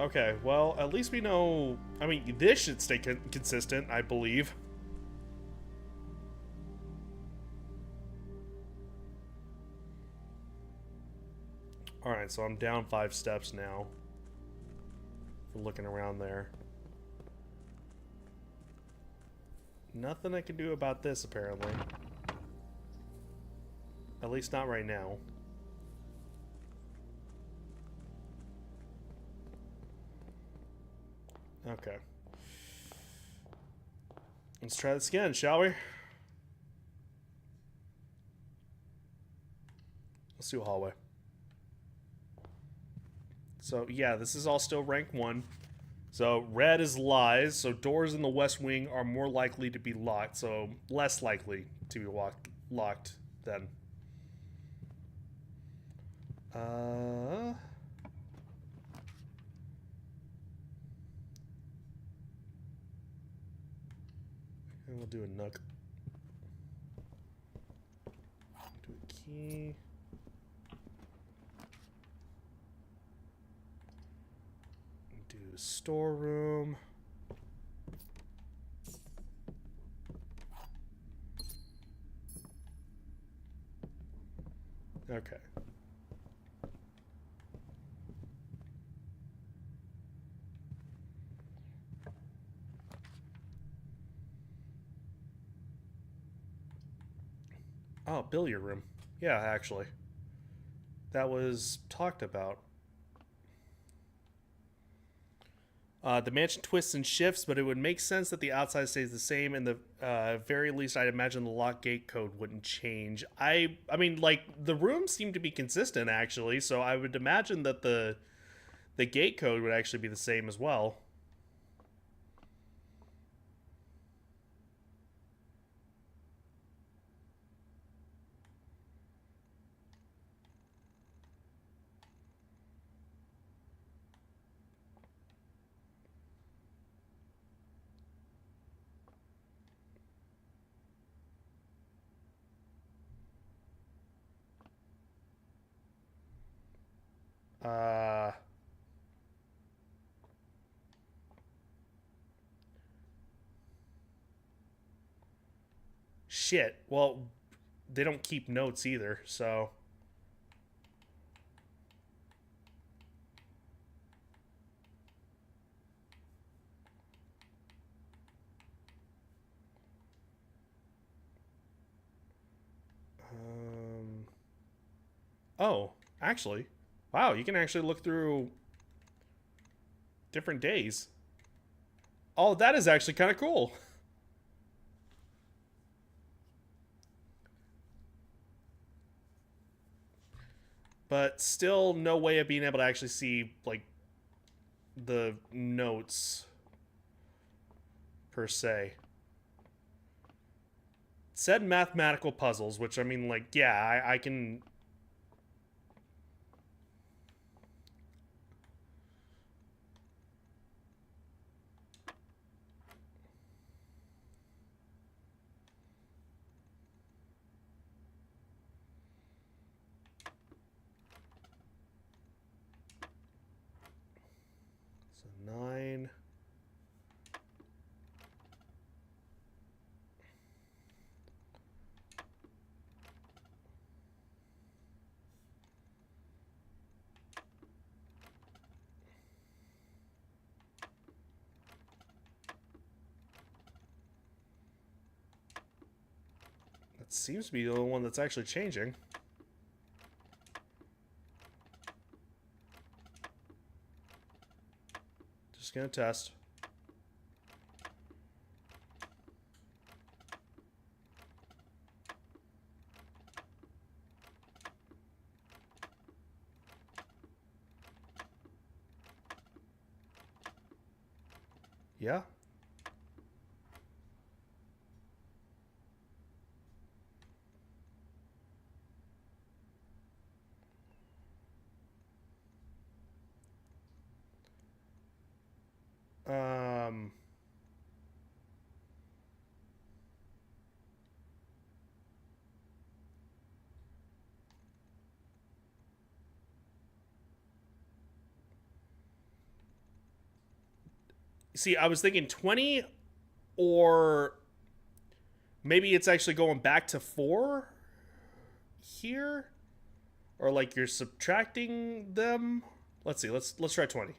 Okay, well, at least we know... I mean, this should stay consistent, I believe. Alright, so I'm down 5 steps now. For looking around there. Nothing I can do about this, apparently. At least not right now. Okay. Let's try this again, shall we? Let's do a hallway. So, yeah, this is all still rank 1. So, red is lies, so doors in the west wing are more likely to be locked, so less likely to be locked then. And we'll do a nook. Do a key. Do a storeroom. Okay. Oh, billiard room. Yeah, actually. That was talked about. The mansion twists and shifts, but it would make sense that the outside stays the same. And the very least, I'd imagine the lock gate code wouldn't change. I mean, like, the rooms seem to be consistent, actually, so I would imagine that the gate code would actually be the same as well. Uh... Shit. Well, they don't keep notes either, so... Oh, actually. Wow, you can actually look through different days. Oh, that is actually kind of cool. But still no way of being able to actually see, like, the notes per se. It said mathematical puzzles, which I mean, like, yeah, I can. So 9. That seems to be the only one that's actually changing. Just gonna test. Yeah. Um. See, I was thinking 20, or maybe it's actually going back to 4 here, or like you're subtracting them. Let's see. Let's try 20.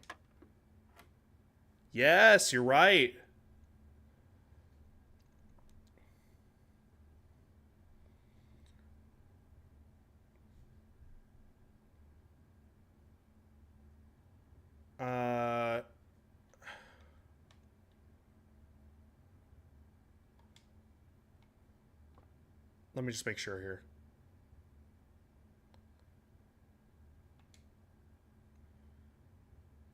Yes, you're right. Uh, let me just make sure here.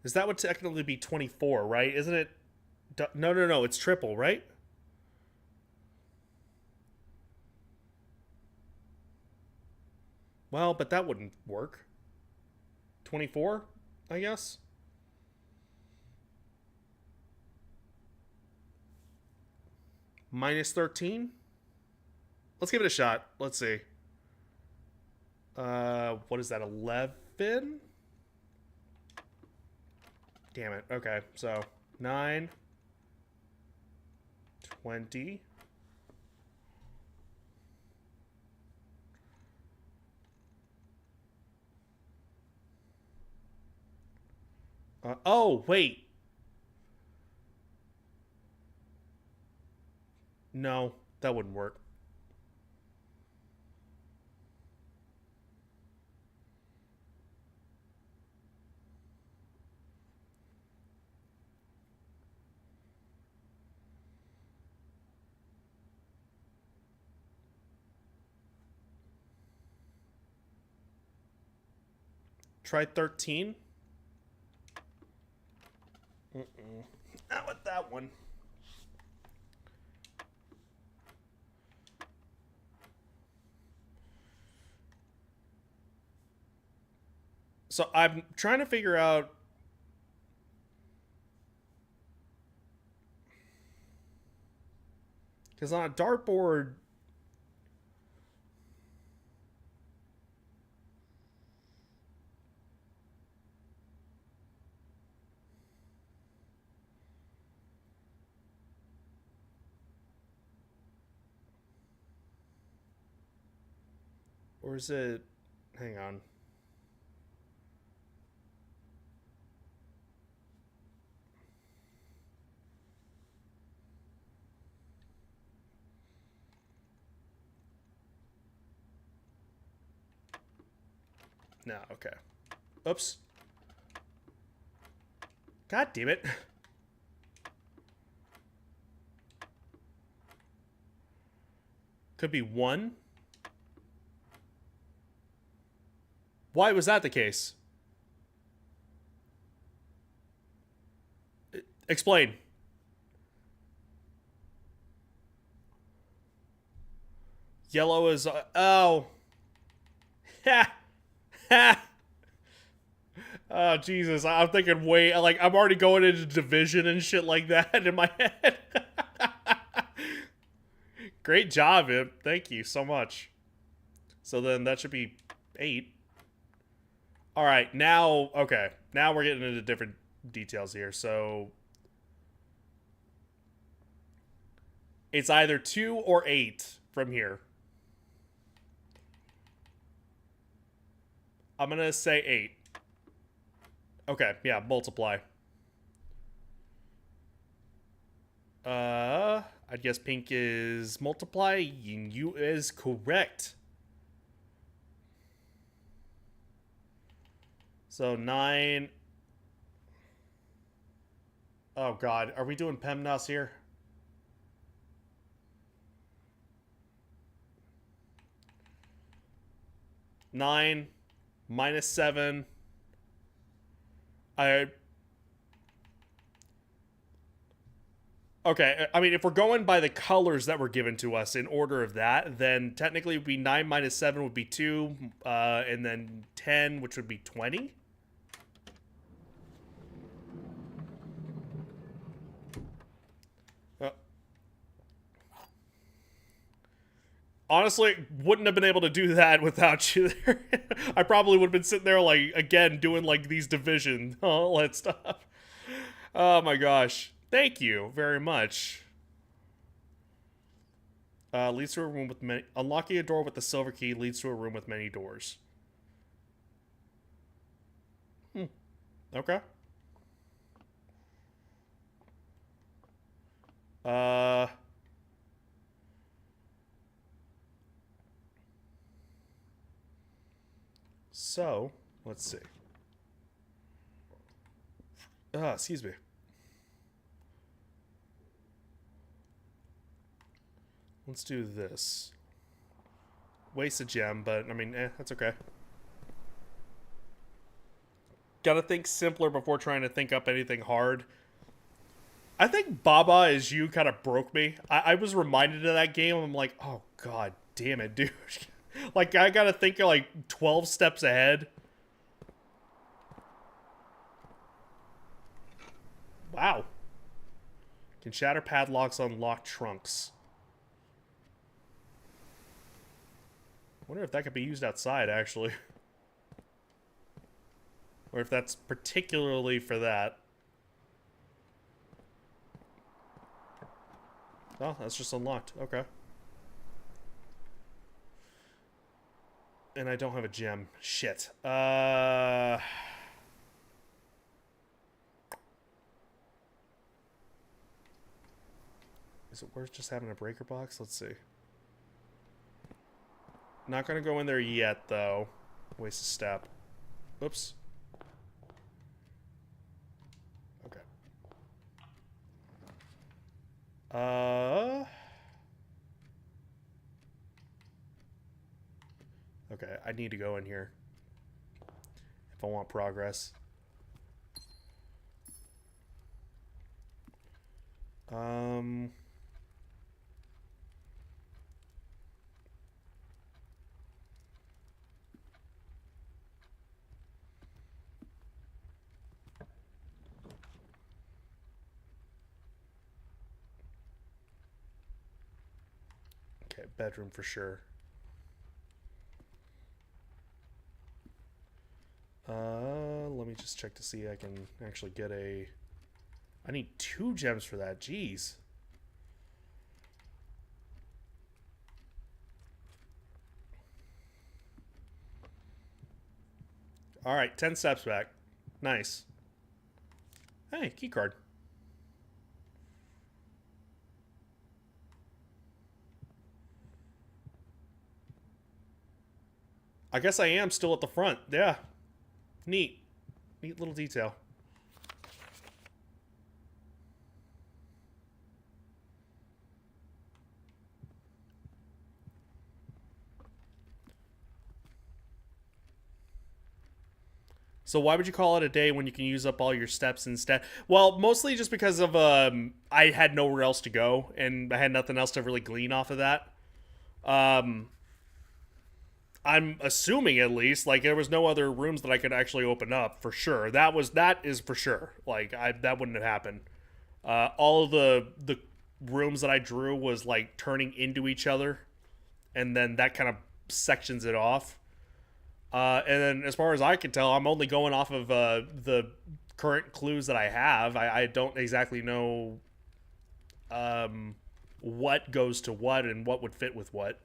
Is that would technically be 24, right? Isn't it? No, no, no. It's triple, right? Well, but that wouldn't work. 24, I guess. Minus 13. Let's give it a shot. Let's see. What is that? 11? Damn it. Okay, so 9, 20. Oh, wait. No, that wouldn't work. Try 13. Not with that one. So I'm trying to figure out. Because on a dartboard. Or is it. Hang on. No, okay. Oops. God damn it. Could be 1. Why was that the case? Explain. Yellow is... oh. Ha! Ha! Oh, Jesus. I'm thinking way... Like, I'm already going into division and shit like that in my head. Great job, Imp. Thank you so much. So then that should be 8. Alright, now... Okay. Now we're getting into different details here. So... It's either 2 or 8 from here. I'm gonna say 8. Okay, yeah, multiply. I guess pink is multiply, and you is correct. So 9. Oh god, are we doing PEMDAS here? Nine minus 7. Okay, I mean, if we're going by the colors that were given to us in order of that, then technically it would be 9 minus 7 would be 2, and then 10, which would be 20. Honestly, wouldn't have been able to do that without you there. I probably would have been sitting there, like, again, doing, like, these division, all that stuff. Oh my gosh. Thank you very much. Leads to a room with many... Unlocking a door with the silver key leads to a room with many doors. Okay. So, let's see. Excuse me. Let's do this. Waste a gem, but, I mean, that's okay. Gotta think simpler before trying to think up anything hard. I think Baba Is You kind of broke me. I was reminded of that game, and I'm like, oh, god damn it, dude. Like, I gotta think like 12 steps ahead. Wow. Can shatter padlocks, unlock trunks. Wonder if that could be used outside, actually. Or if that's particularly for that. Oh, that's just unlocked. Okay. And I don't have a gem. Shit. Is it worth just having a breaker box? Let's see. Not gonna go in there yet, though. Waste a step. Oops. Okay. Okay, I need to go in here if I want progress. Okay, bedroom for sure. Let me just check to see I can actually get a... I need 2 gems for that, jeez. Alright, 10 steps back. Nice. Hey, key card. I guess I am still at the front. Yeah. Neat. Neat little detail. So why would you call it a day when you can use up all your steps instead? Well, mostly just because of I had nowhere else to go and I had nothing else to really glean off of that. Um, I'm assuming at least like there was no other rooms that I could actually open up for sure. That is for sure. Like I that wouldn't have happened. All of the rooms that I drew was like turning into each other, and then that kind of sections it off. And then, as far as I can tell, I'm only going off of the current clues that I have. I don't exactly know what goes to what and what would fit with what.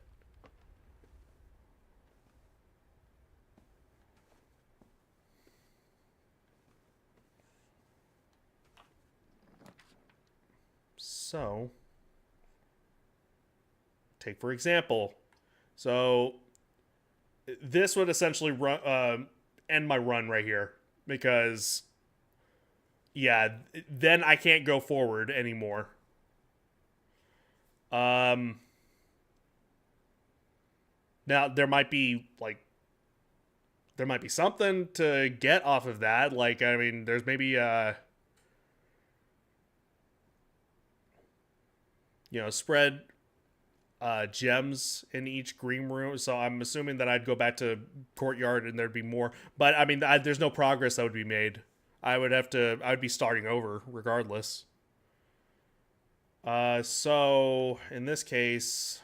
So, take for example. So, this would essentially end my run right here because, yeah, then I can't go forward anymore. Um, Now there might be something to get off of that. Like I mean, there's maybe spread gems in each green room. So I'm assuming that I'd go back to courtyard and there'd be more. But I mean, there's no progress that would be made. I would be starting over regardless. So in this case,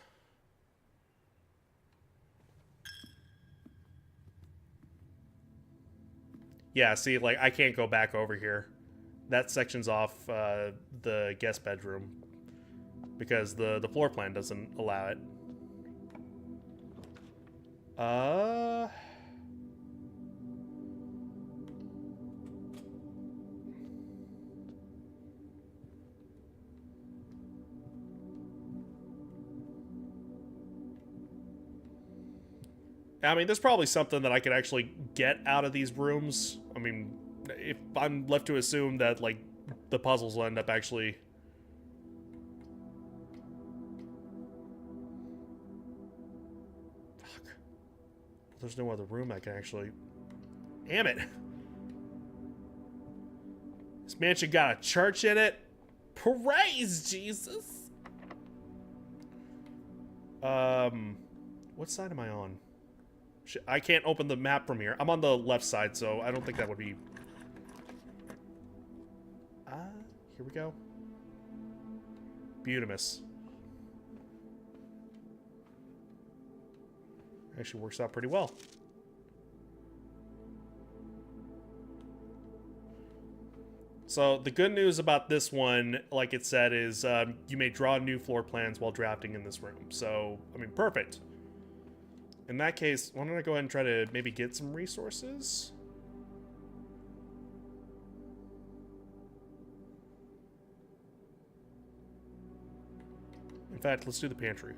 yeah. See, like I can't go back over here. That section's off the guest bedroom because the floor plan doesn't allow it. Uh. I mean, there's probably something that I could actually get out of these rooms. I mean, if I'm left to assume that, like, the puzzles will end up actually... Fuck. There's no other room I can actually... Damn it. This mansion got a church in it. Praise Jesus. What side am I on? I can't open the map from here. I'm on the left side, so I don't think that would be... Here we go. Beautimus. Actually works out pretty well. So the good news about this one, like it said, is you may draw new floor plans while drafting in this room. So, I mean, perfect. In that case, why don't I go ahead and try to maybe get some resources? In fact, let's do the pantry.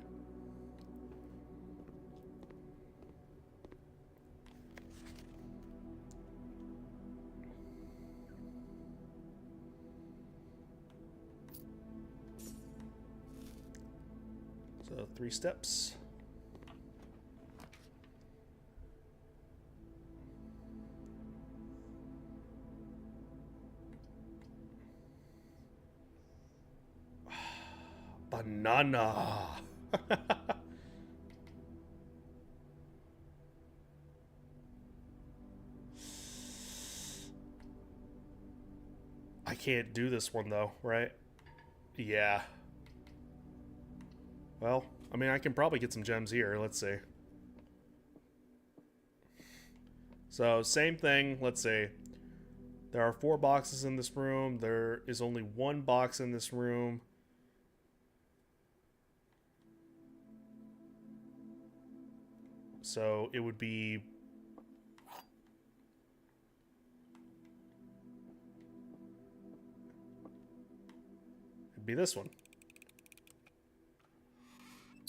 So 3 steps. Banana. I can't do this one though, right? Yeah. Well, I mean, I can probably get some gems here. Let's see. So, same thing. Let's see. There are 4 boxes in this room. There is only 1 box in this room. So it would be... It'd be this one.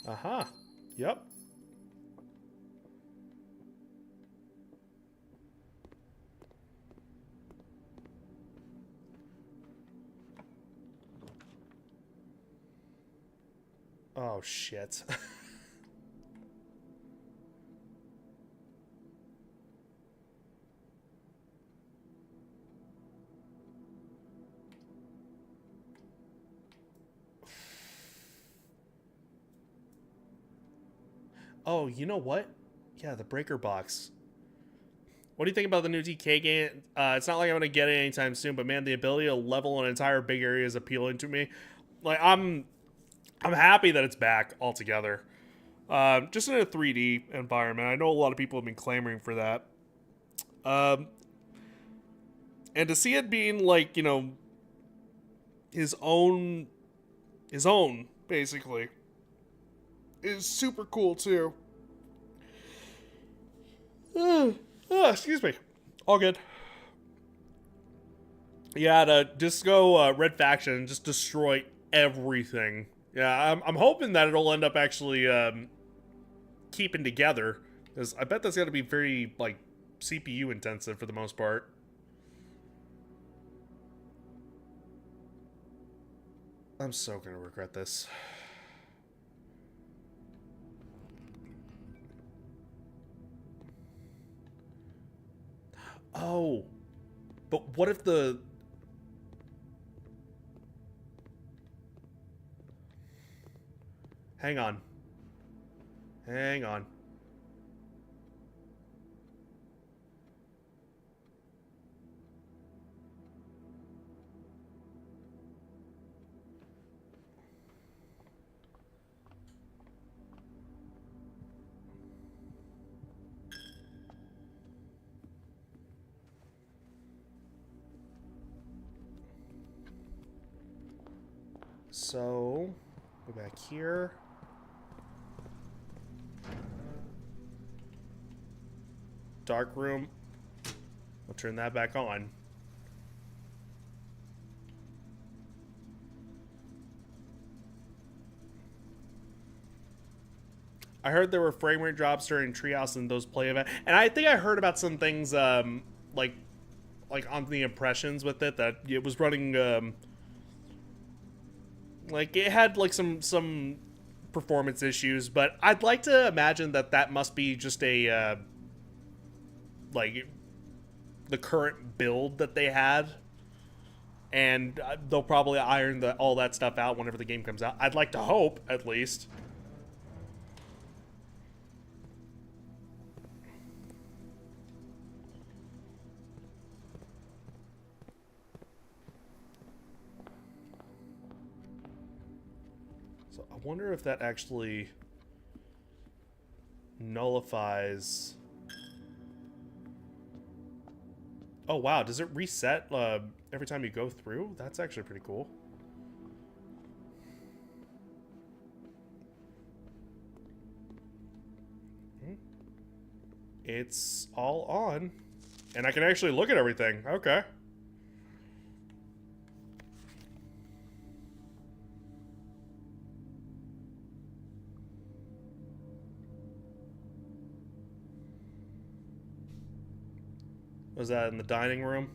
Aha. Yep. Oh, shit. Oh, you know what? Yeah, the breaker box. What do you think about the new DK game? It's not like I'm gonna get it anytime soon, but man, the ability to level an entire big area is appealing to me. Like I'm happy that it's back altogether. Just in a 3D environment. I know a lot of people have been clamoring for that. Um, and to see it being like, you know, his own basically is super cool too. Excuse me. All good. Yeah, to just go red faction and just destroy everything. Yeah, I'm hoping that it'll end up actually keeping together, because I bet that's got to be very like CPU intensive for the most part. I'm so gonna regret this. Oh, but what if the... Hang on. Hang on. So, go back here. Dark room. We'll turn that back on. I heard there were frame rate drops during Treehouse and those play event, and I think I heard about some things like on the impressions with it, that it was running like it had like some performance issues, but I'd like to imagine that that must be just a like the current build that they had, and they'll probably iron all that stuff out whenever the game comes out. I'd like to hope, at least. So I wonder if that actually nullifies... Oh wow, does it reset every time you go through? That's actually pretty cool. It's all on. And I can actually look at everything. Okay. Was that in the dining room?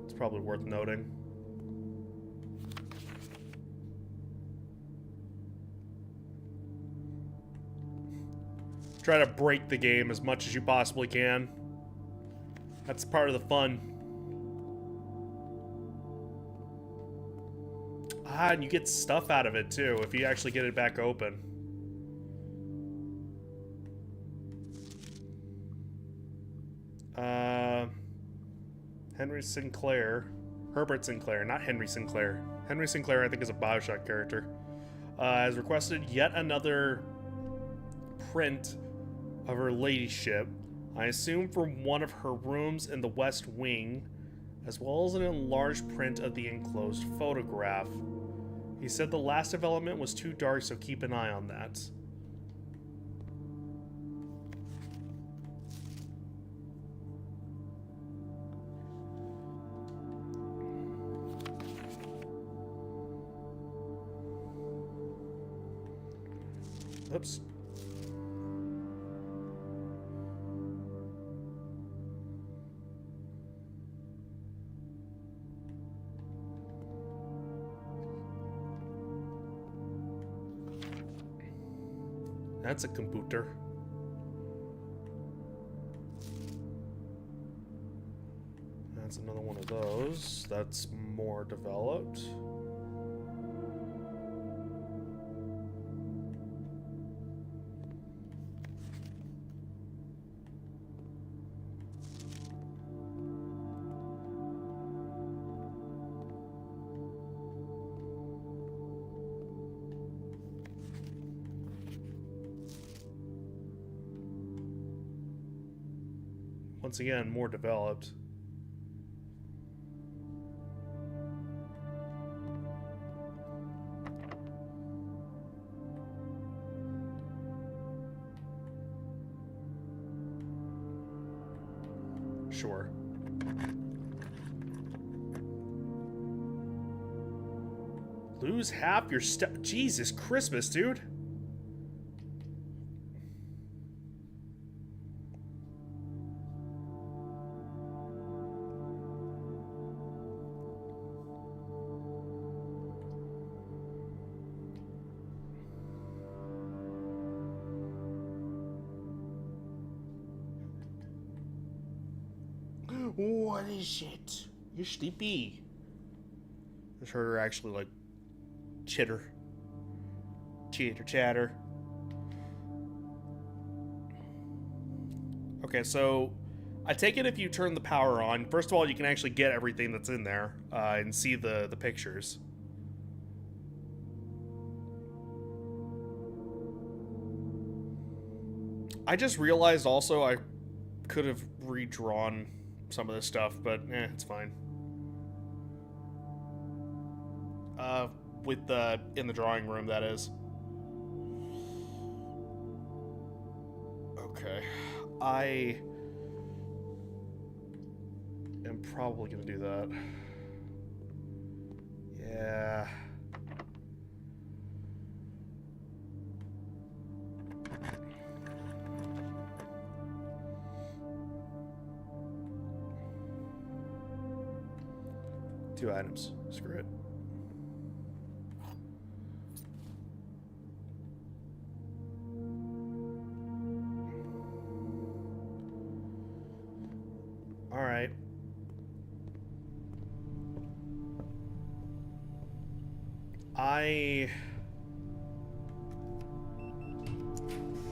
It's probably worth noting. Try to break the game as much as you possibly can. That's part of the fun. Ah, and you get stuff out of it too if you actually get it back open. Henry Sinclair. Herbert Sinclair, not Henry Sinclair. Henry Sinclair, I think, is a Bioshock character. Has requested yet another print of her ladyship. I assume from one of her rooms in the West Wing, as well as an enlarged print of the enclosed photograph. He said the last development was too dark, so keep an eye on that. Oops. That's a computer. That's another one of those. That's more developed. Once again, more developed. Sure. Lose half your stuff. Jesus Christmas, dude. What is it? You're sleepy. I just heard her actually like chitter. Chitter chatter. Okay, so I take it if you turn the power on, first of all, you can actually get everything that's in there and see the pictures. I just realized also I could have redrawn some of this stuff, but it's fine. With the in the drawing room, that is. Okay, I am probably gonna do that. Yeah. Two items. Screw it. All right.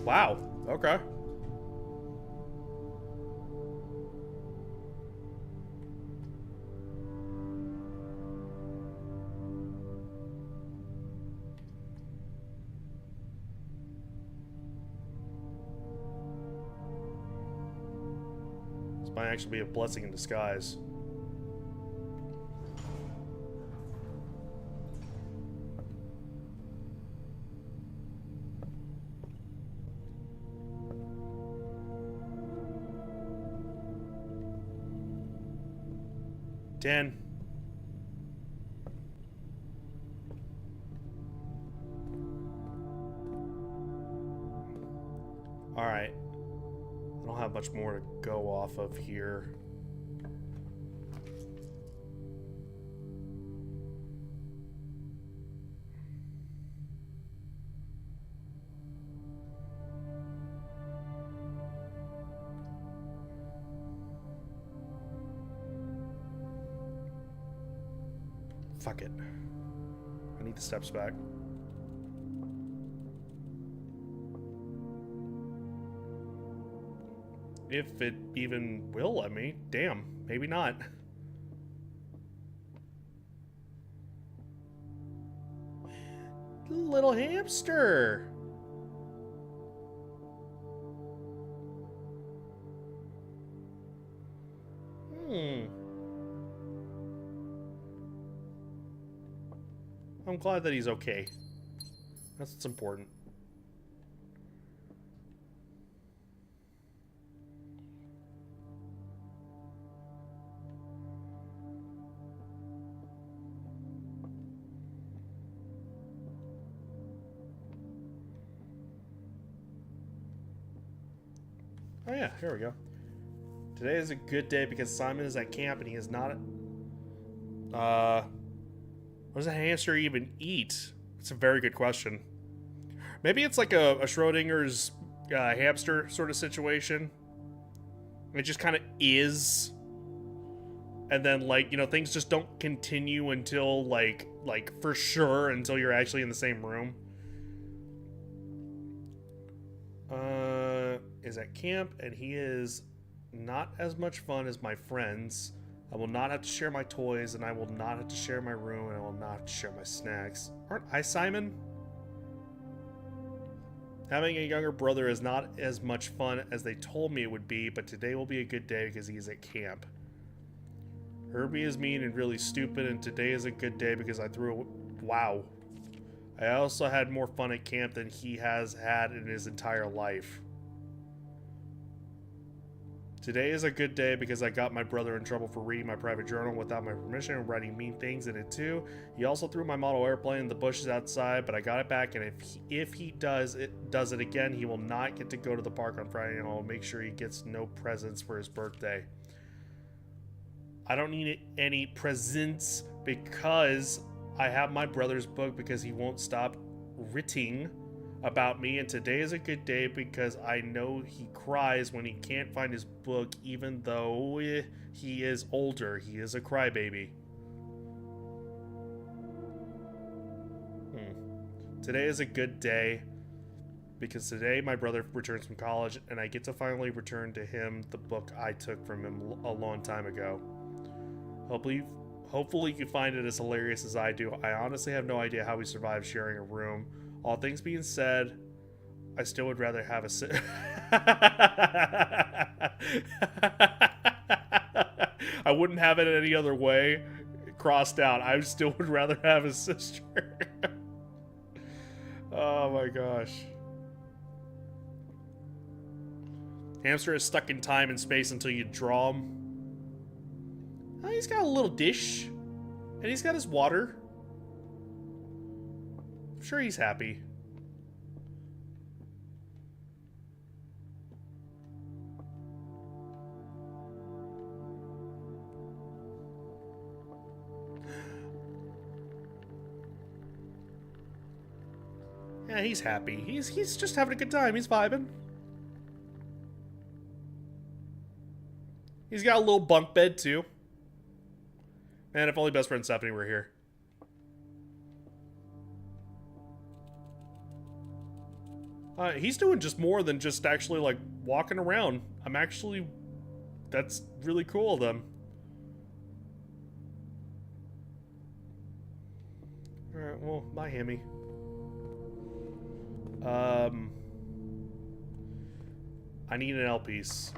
Wow. Okay. This might actually be a blessing in disguise. Ten. All right. I don't have much more to go off of here. Fuck it. I need the steps back. If it even will let me. Damn, maybe not. Little hamster. I'm glad that he's okay. That's what's important. Oh yeah, here we go. Today is a good day because Simon is at camp and he is not... what does a hamster even eat? It's a very good question. Maybe it's like a Schrodinger's hamster sort of situation. It just kind of is. And then, like, you know, things just don't continue until, like for sure, until you're actually in the same room. Is at camp, and he is not as much fun as my friends. I will not have to share my toys, and I will not have to share my room, and I will not have to share my snacks. Aren't I Simon? Having a younger brother is not as much fun as they told me it would be, but today will be a good day because he's at camp. Herbie is mean and really stupid, and today is a good day because I threw a... Wow. I also had more fun at camp than he has had in his entire life. Today is a good day because I got my brother in trouble for reading my private journal without my permission and writing mean things in it too. He also threw my model airplane in the bushes outside, but I got it back, and if he does it again, he will not get to go to the park on Friday, and I'll make sure he gets no presents for his birthday. I don't need any presents because I have my brother's book because he won't stop writing about me, and today is a good day because I know he cries when he can't find his book, even though he is older. He is a crybaby. Today is a good day because today my brother returns from college and I get to finally return to him the book I took from him a long time ago. Hopefully you find it as hilarious as I do. I honestly have no idea how we survived sharing a room. All things being said, I still would rather have a I wouldn't have it any other way. Crossed out. I still would rather have a sister. Oh my gosh. Hamster is stuck in time and space until you draw him. Oh, he's got a little dish. And he's got his water. I'm sure he's happy. Yeah, he's happy. He's just having a good time. He's vibing. He's got a little bunk bed too. Man, if only best friend Stephanie were here. He's doing just more than just actually like walking around. That's really cool of them. Alright, well, bye, Hammy. I need an L piece.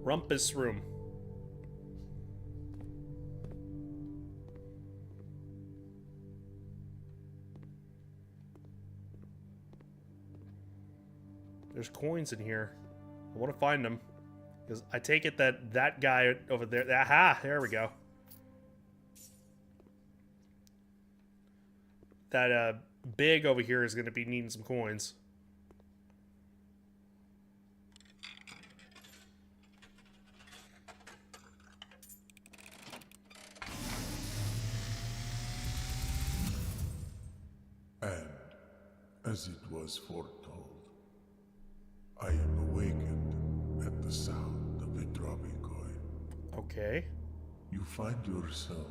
Rumpus room. There's coins in here. I want to find them. Because I take it that guy over there... Aha! There we go. That big over here is going to be needing some coins. And, as it was foretold, I am awakened at the sound of a dropping coin. Okay. You find yourself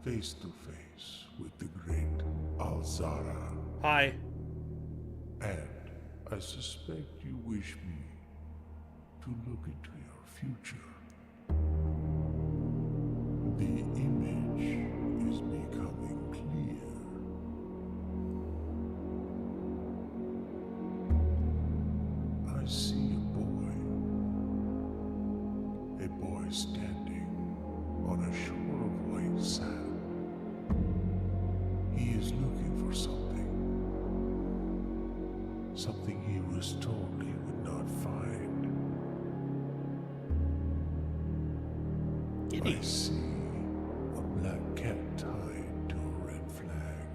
face to face with the great Alzara. Hi. And I suspect you wish me to look into your future. The image is becoming clear. I see a boy standing on a shore of white sand. He is looking for something he was told he would not find. I see a black cat tied to a red flag.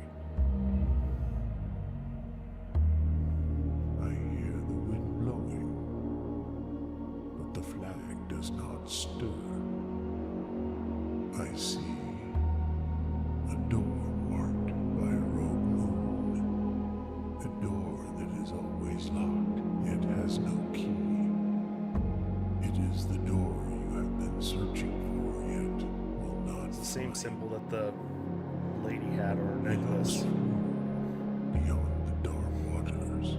I hear the wind blowing, but the flag does not stir. I see a door marked by a rogue moon. A door that is always locked, yet has no key. It is the door you have been searching for, yet will not It's the same find. symbol that the lady had on her necklace. Beyond the dark waters.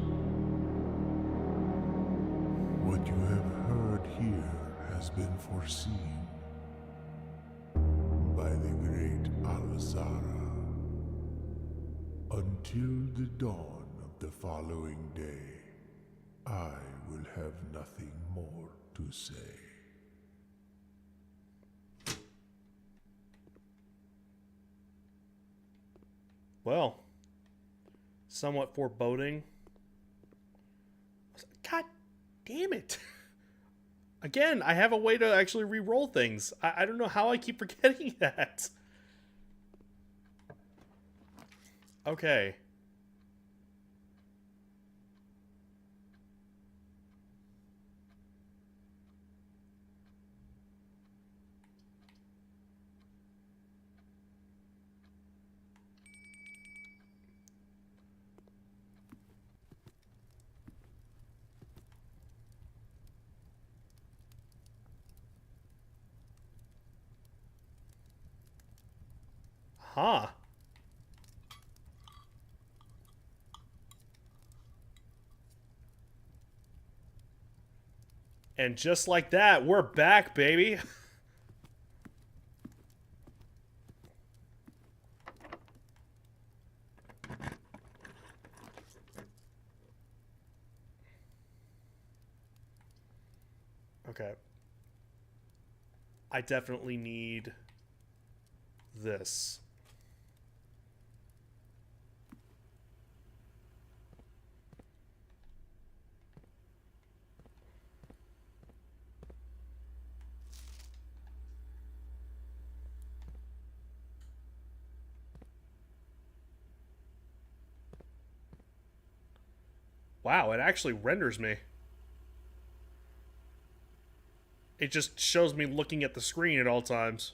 Until the dawn of the following day, I will have nothing more to say. Well, somewhat foreboding. God damn it. Again, I have a way to actually re-roll things. I don't know how I keep forgetting that. Okay. Huh. And just like that, we're back, baby. Okay. I definitely need this. Wow, it actually renders me. It just shows me looking at the screen at all times.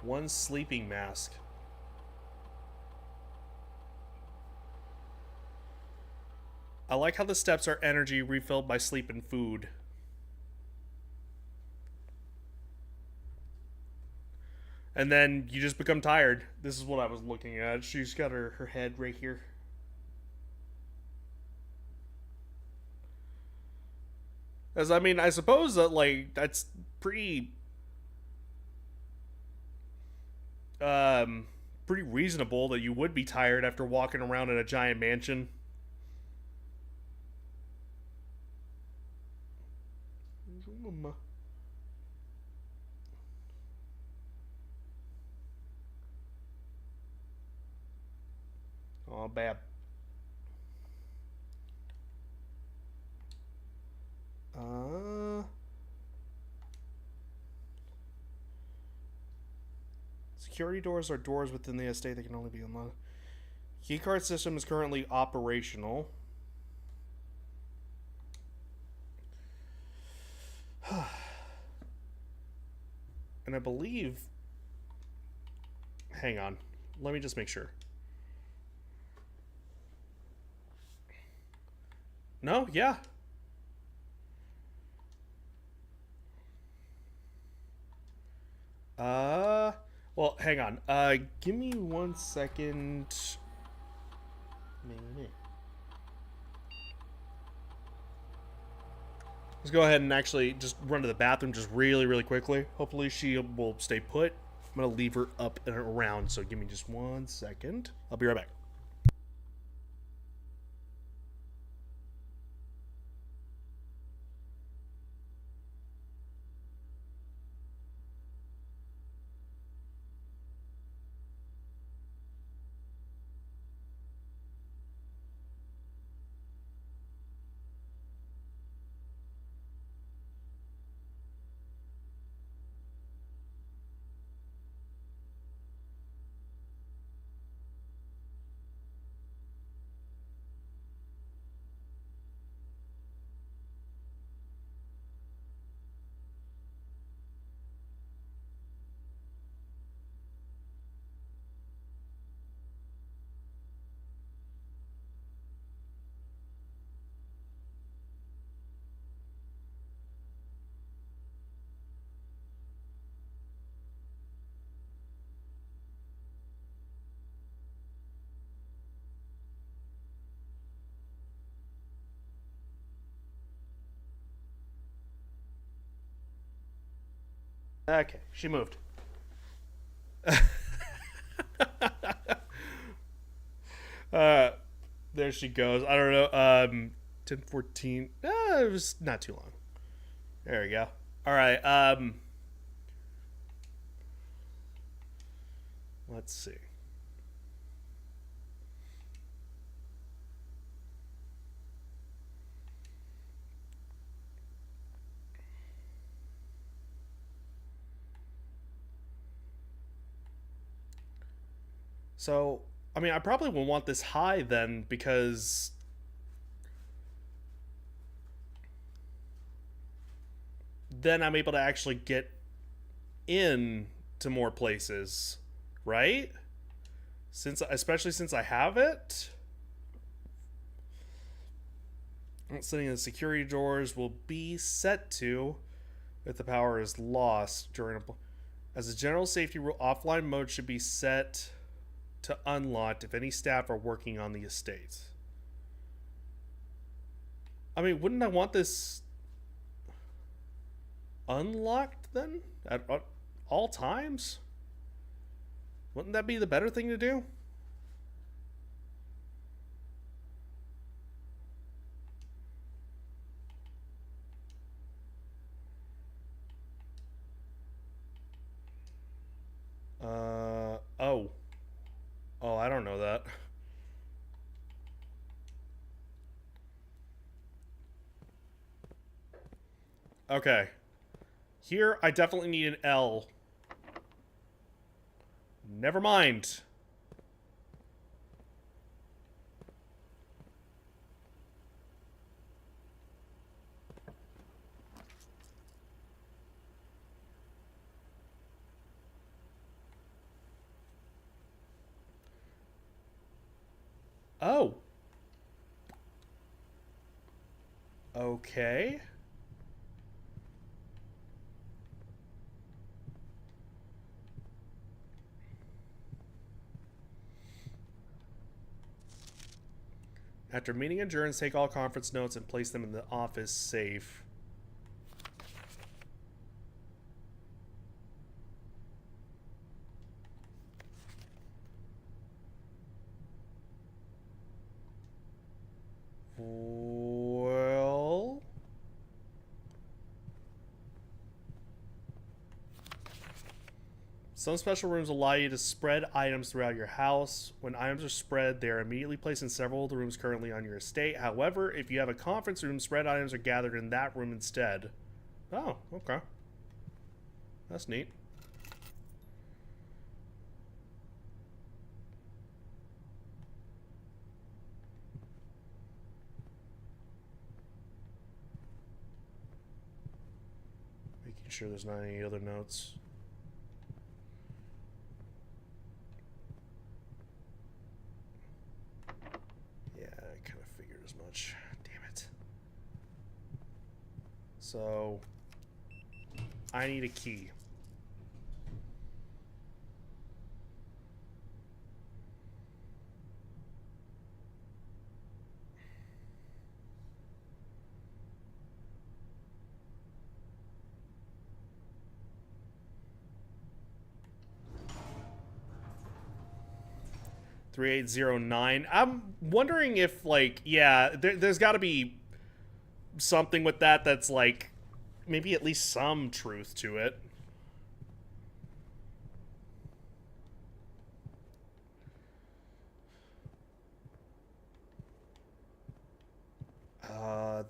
One sleeping mask. I like how the steps are energy refilled by sleep and food. And then you just become tired. This is what I was looking at. She's got her head right here. As I mean, I suppose that, like, that's pretty pretty reasonable that you would be tired after walking around in a giant mansion. Oh, bad. Security doors are doors within the estate that can only be unlocked. Keycard system is currently operational. And I believe... Hang on. Let me just make sure. No? Yeah. Well, hang on. Give me 1 second. Let's go ahead and actually just run to the bathroom just really, really quickly. Hopefully she will stay put. I'm going to leave her up and around, so give me just 1 second. I'll be right back. Okay, she moved. uh, there she goes. I don't know. 10:14. It was not too long. There we go. All right. Let's see. So, I mean, I probably will want this high then because then I'm able to actually get in to more places, right? Especially since I have it. Setting the security doors will be set to if the power is lost during a. As a general safety rule, offline mode should be set to unlocked if any staff are working on the estate. I mean, wouldn't I want this unlocked then at all times? Wouldn't that be the better thing to do? Oh. Oh, I don't know that. Okay. Here, I definitely need an L. Never mind. Oh. Okay. After meeting adjourns, take all conference notes and place them in the office safe. Well... Some special rooms allow you to spread items throughout your house. When items are spread, they are immediately placed in several of the rooms currently on your estate. However, if you have a conference room, spread items are gathered in that room instead. Oh, okay. That's neat. Making sure there's not any other notes. Damn it. So, I need a key. $3809. I'm wondering if, like, yeah, there's got to be something with that that's, like, maybe at least some truth to it.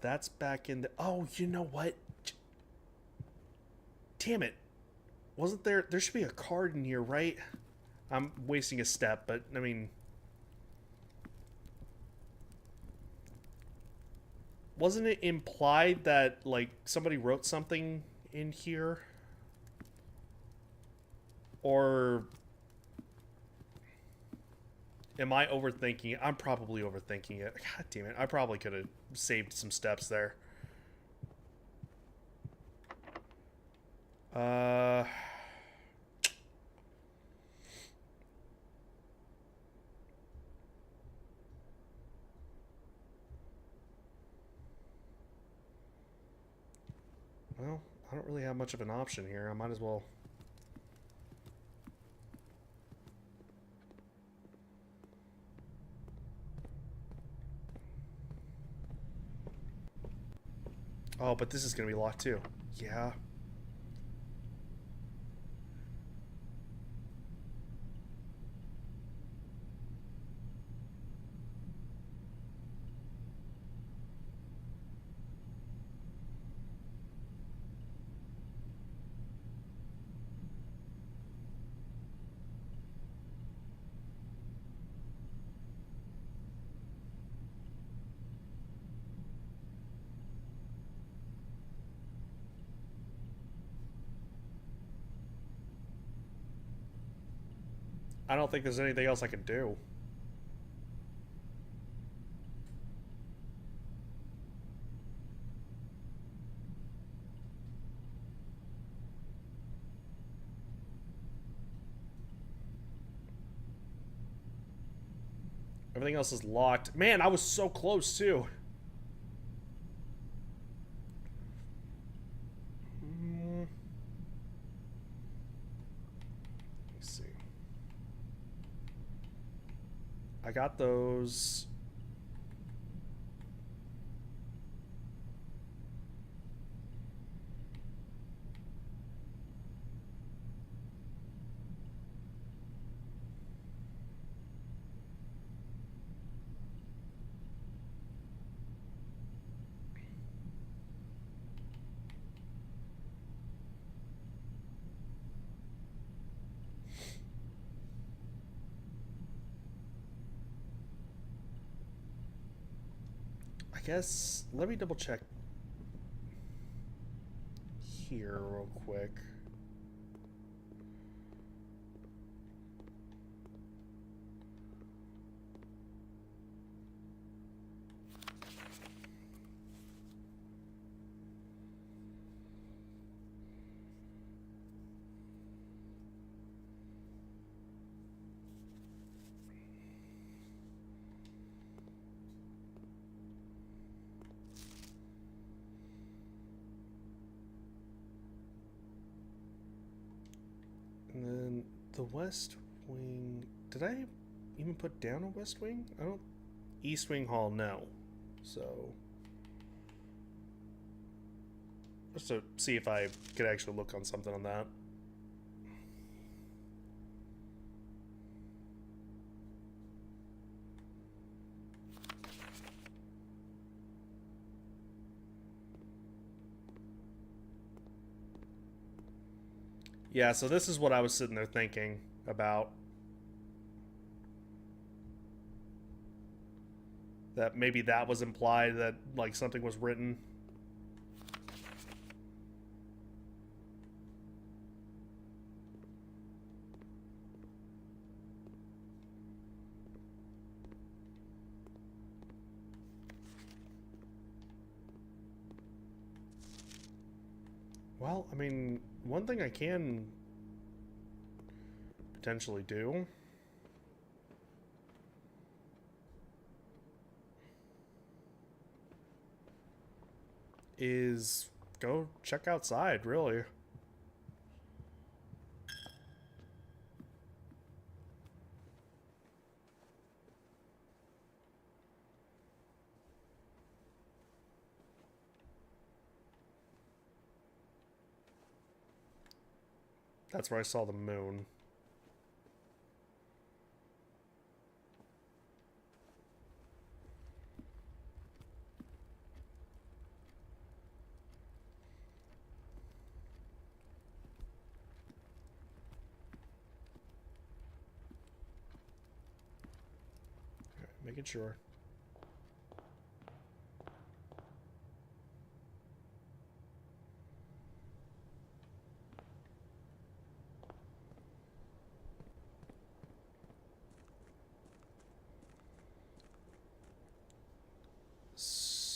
That's back in the... Oh, you know what? Damn it. Wasn't there... There should be a card in here, right? I'm wasting a step, but, I mean... Wasn't it implied that, like, somebody wrote something in here? Or... Am I overthinking it? I'm probably overthinking it. God damn it. I probably could have saved some steps there. Well, I don't really have much of an option here. I might as well... Oh, but this is going to be locked too. Yeah. I don't think there's anything else I can do. Everything else is locked. Man, I was so close too. Let me see. I got those. I guess, let me double check here real quick. And then the West Wing. Did I even put down a West Wing? I don't. East Wing Hall, no. So. Just to see if I could actually look on something on that. Yeah, so this is what I was sitting there thinking about. That maybe that was implied, that like something was written. Well, I mean, one thing I can potentially do is go check outside, really. That's where I saw the moon. Okay, making sure.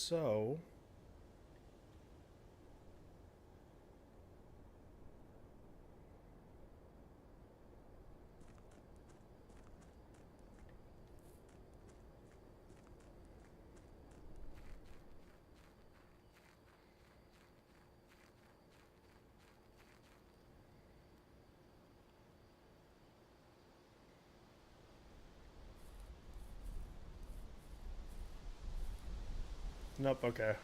So, Nope, okay.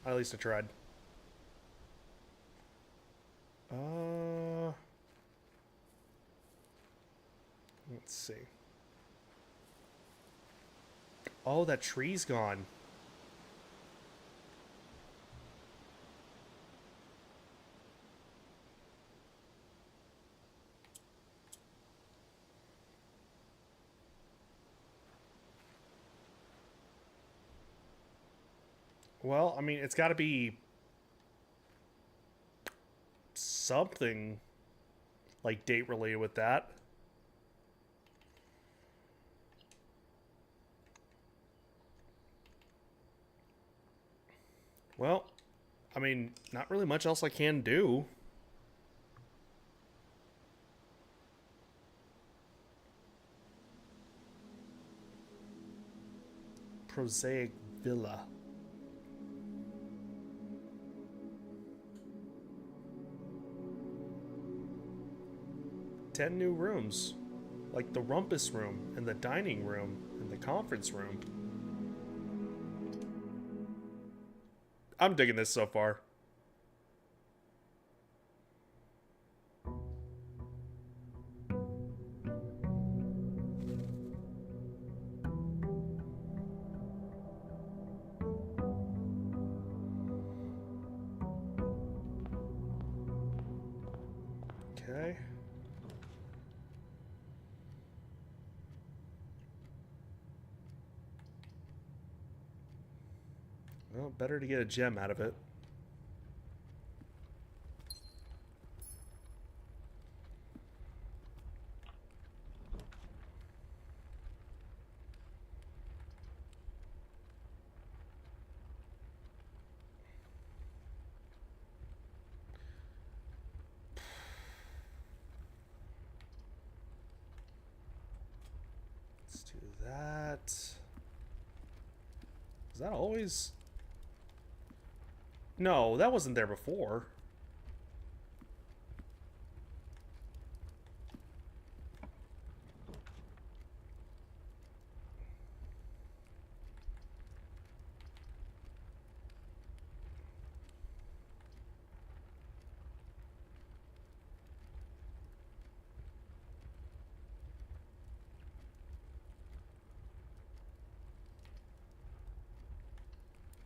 At least I tried. Let's see. Oh, that tree's gone. Well, I mean, it's got to be something like date related with that. Well, I mean, not really much else I can do. Prosaic Villa. Ten new rooms. Like the rumpus room, and the dining room, and the conference room. I'm digging this so far. Okay. Well, better to get a gem out of it. Let's do that. Is that always... No, that wasn't there before.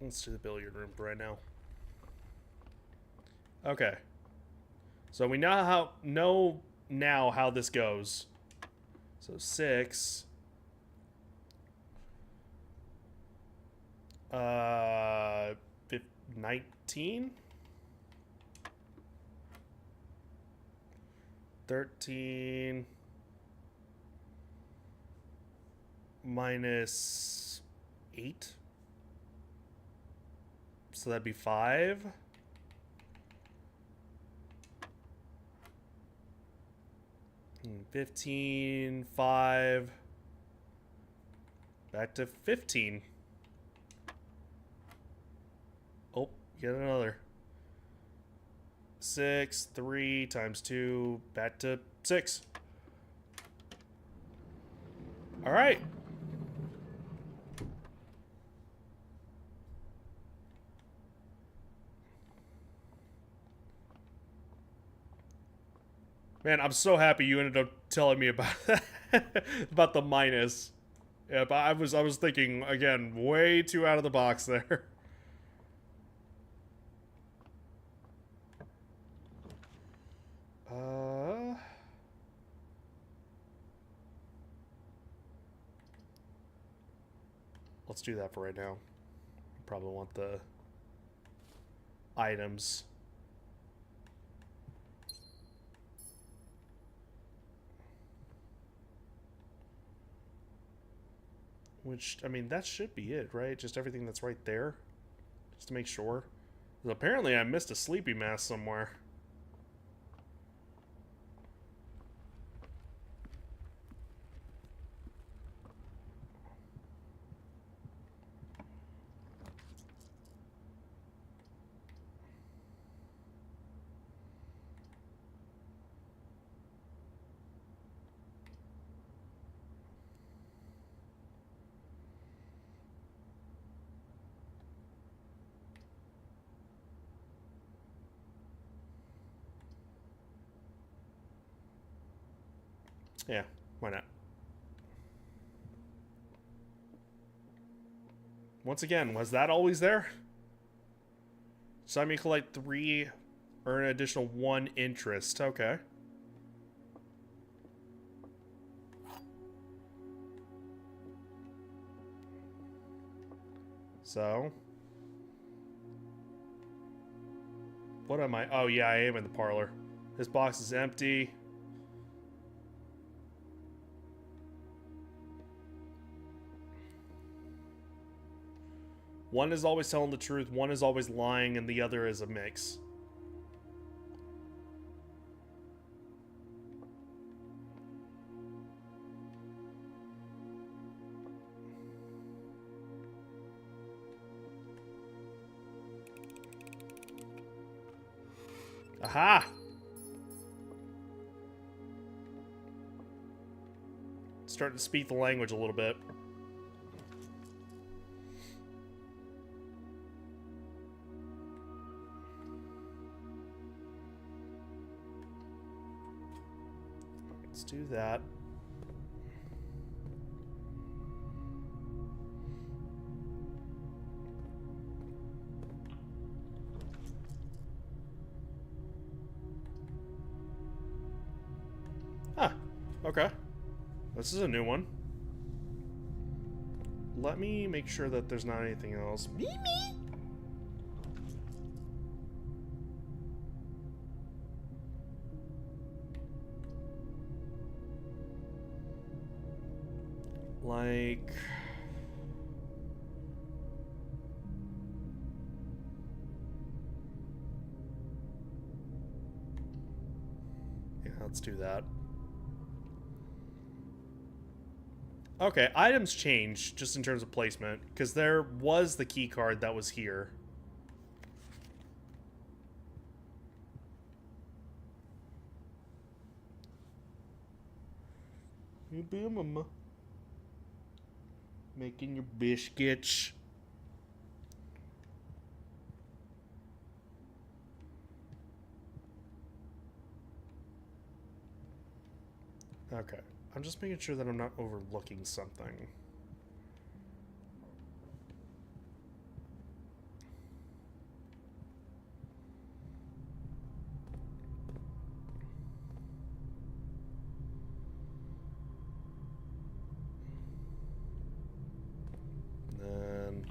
Let's do the billiard room right now. Okay. So we know now how this goes. So 6. 19. 13 minus 8. So that'd be 5. And 15, 5. Back to 15. Oh, get another. 6, 3 times 2, back to 6. All right. Man, I'm so happy you ended up telling me about that, about the minus. Yeah, but I was thinking again, way too out of the box there. Let's do that for right now. Probably want the items. Which, I mean, that should be it, right? Just everything that's right there. Just to make sure. 'Cause apparently I missed a sleepy mask somewhere. Yeah, why not? Once again, was that always there? Time you collect 3, earn an additional 1 interest. Okay. So, what am I? Oh yeah, I am in the parlor. This box is empty. One is always telling the truth, one is always lying, and the other is a mix. Aha! Starting to speak the language a little bit. Let's do that. Huh. Okay. This is a new one. Let me make sure that there's not anything else. Me. Like... yeah, let's do that. Okay, items change just in terms of placement, because there was the key card that was here. You be a mama. Making your biscuits. Okay. I'm just making sure that I'm not overlooking something. Then...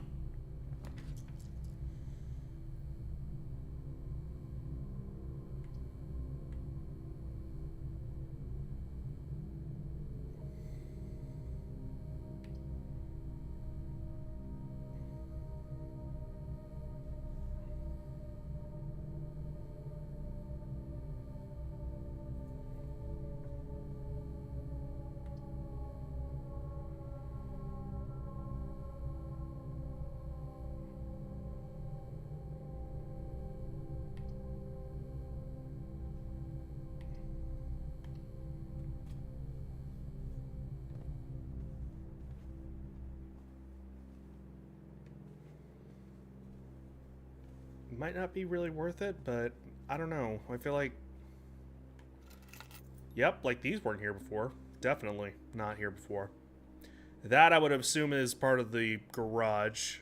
might not be really worth it, but I don't know. I feel like... Yep, like these weren't here before. Definitely not here before. That I would assume is part of the garage.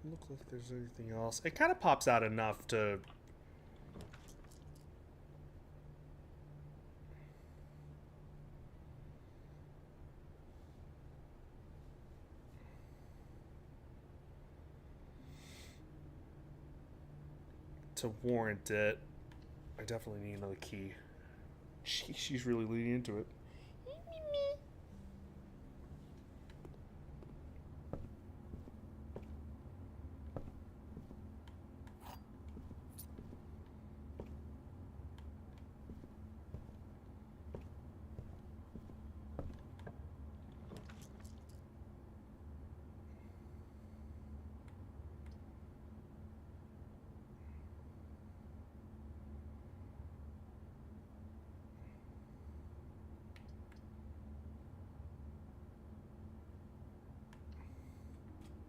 Looks like there's anything else. It kind of pops out enough to... to warrant it. I definitely need another key. She's really leaning into it.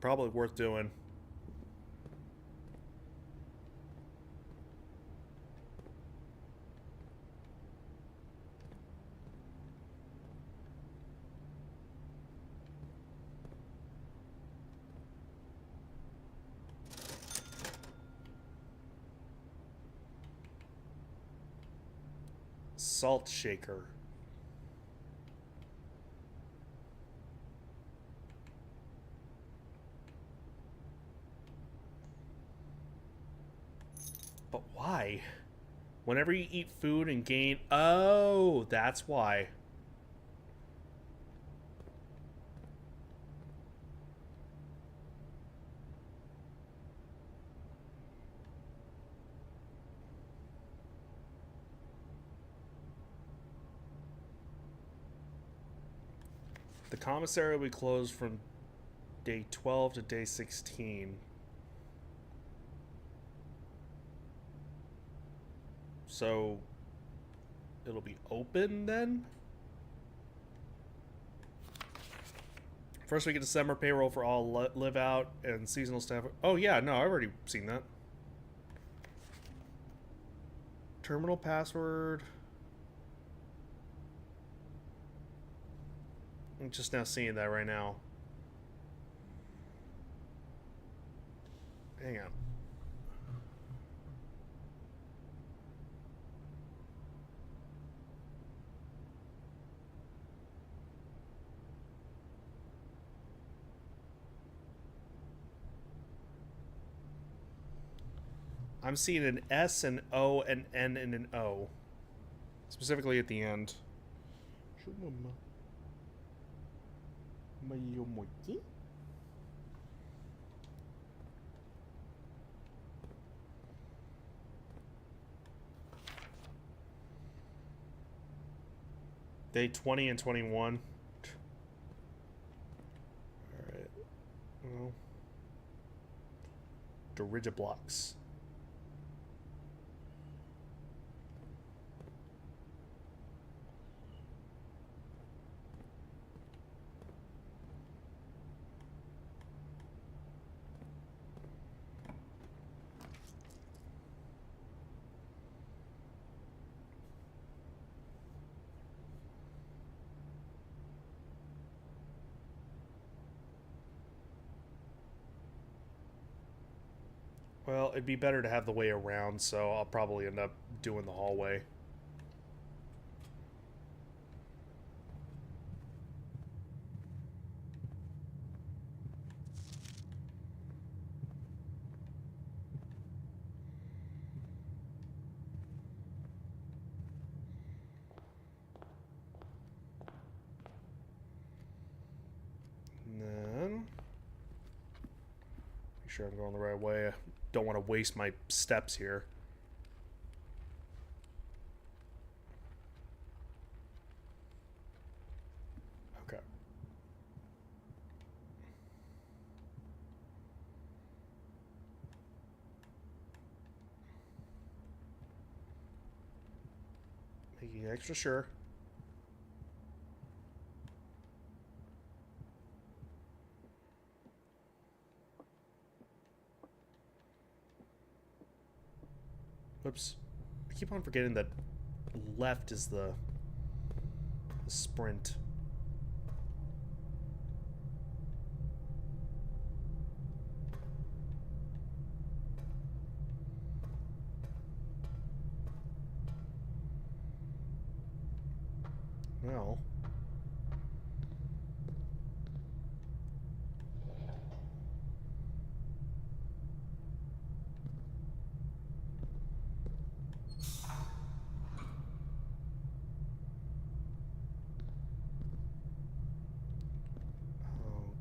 Probably worth doing. Salt shaker. But why? Whenever you eat food and gain... Oh, that's why. The commissary will be closed from day 12 to day 16. So, it'll be open then? First week of December, payroll for all live out and seasonal staff. Oh, yeah, no, I've already seen that. Terminal password. I'm just now seeing that right now. Hang on. I'm seeing an S, an O, an N, and an O. Specifically at the end. Day 20 and 21. Alright. Well. Dirigiblocks. Well, it'd be better to have the way around, so I'll probably end up doing the hallway. And then... make sure I'm going the right way. Don't want to waste my steps here. Okay. Making extra sure. Whoops. I keep on forgetting that left is the sprint. Well.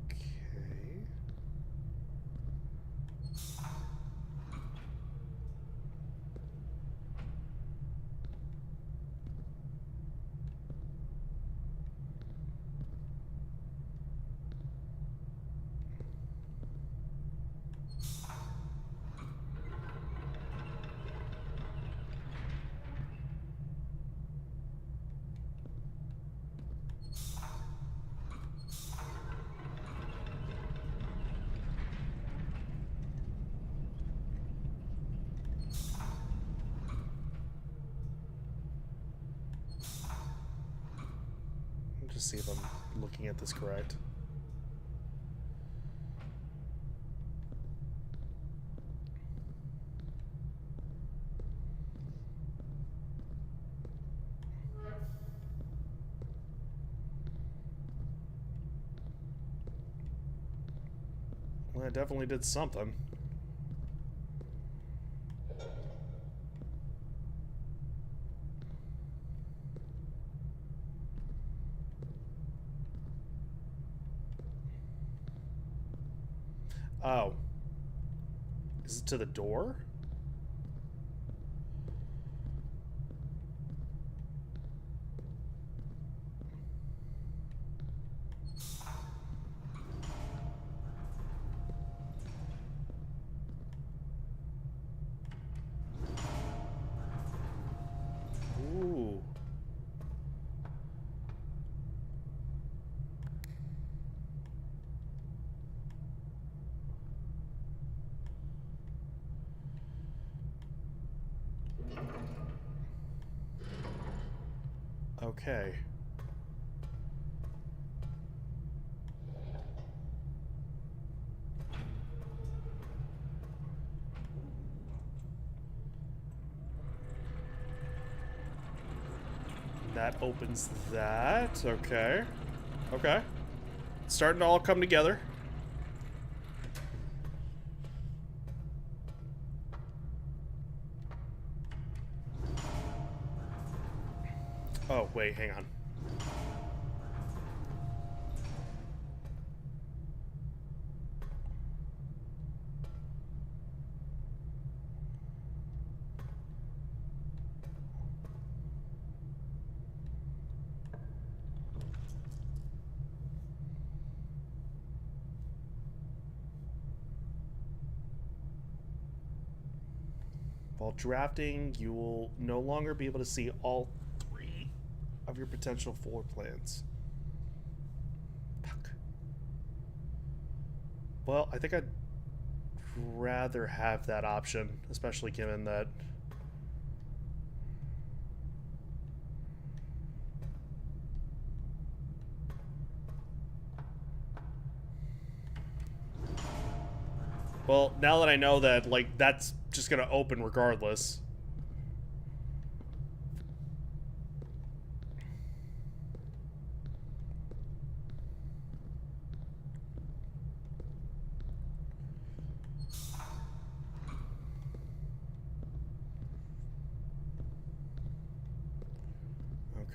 Okay. Just see if I'm looking at this correct. Well, I definitely did something. Oh. Is it to the door? Ooh. Okay. That opens that. Okay. Okay. It's starting to all come together. Oh, wait, hang on. While drafting, you will no longer be able to see all 3 of your potential floor plans. Fuck. Well, I think I'd rather have that option, especially given that... Well, now that I know that, like, that's just gonna open regardless.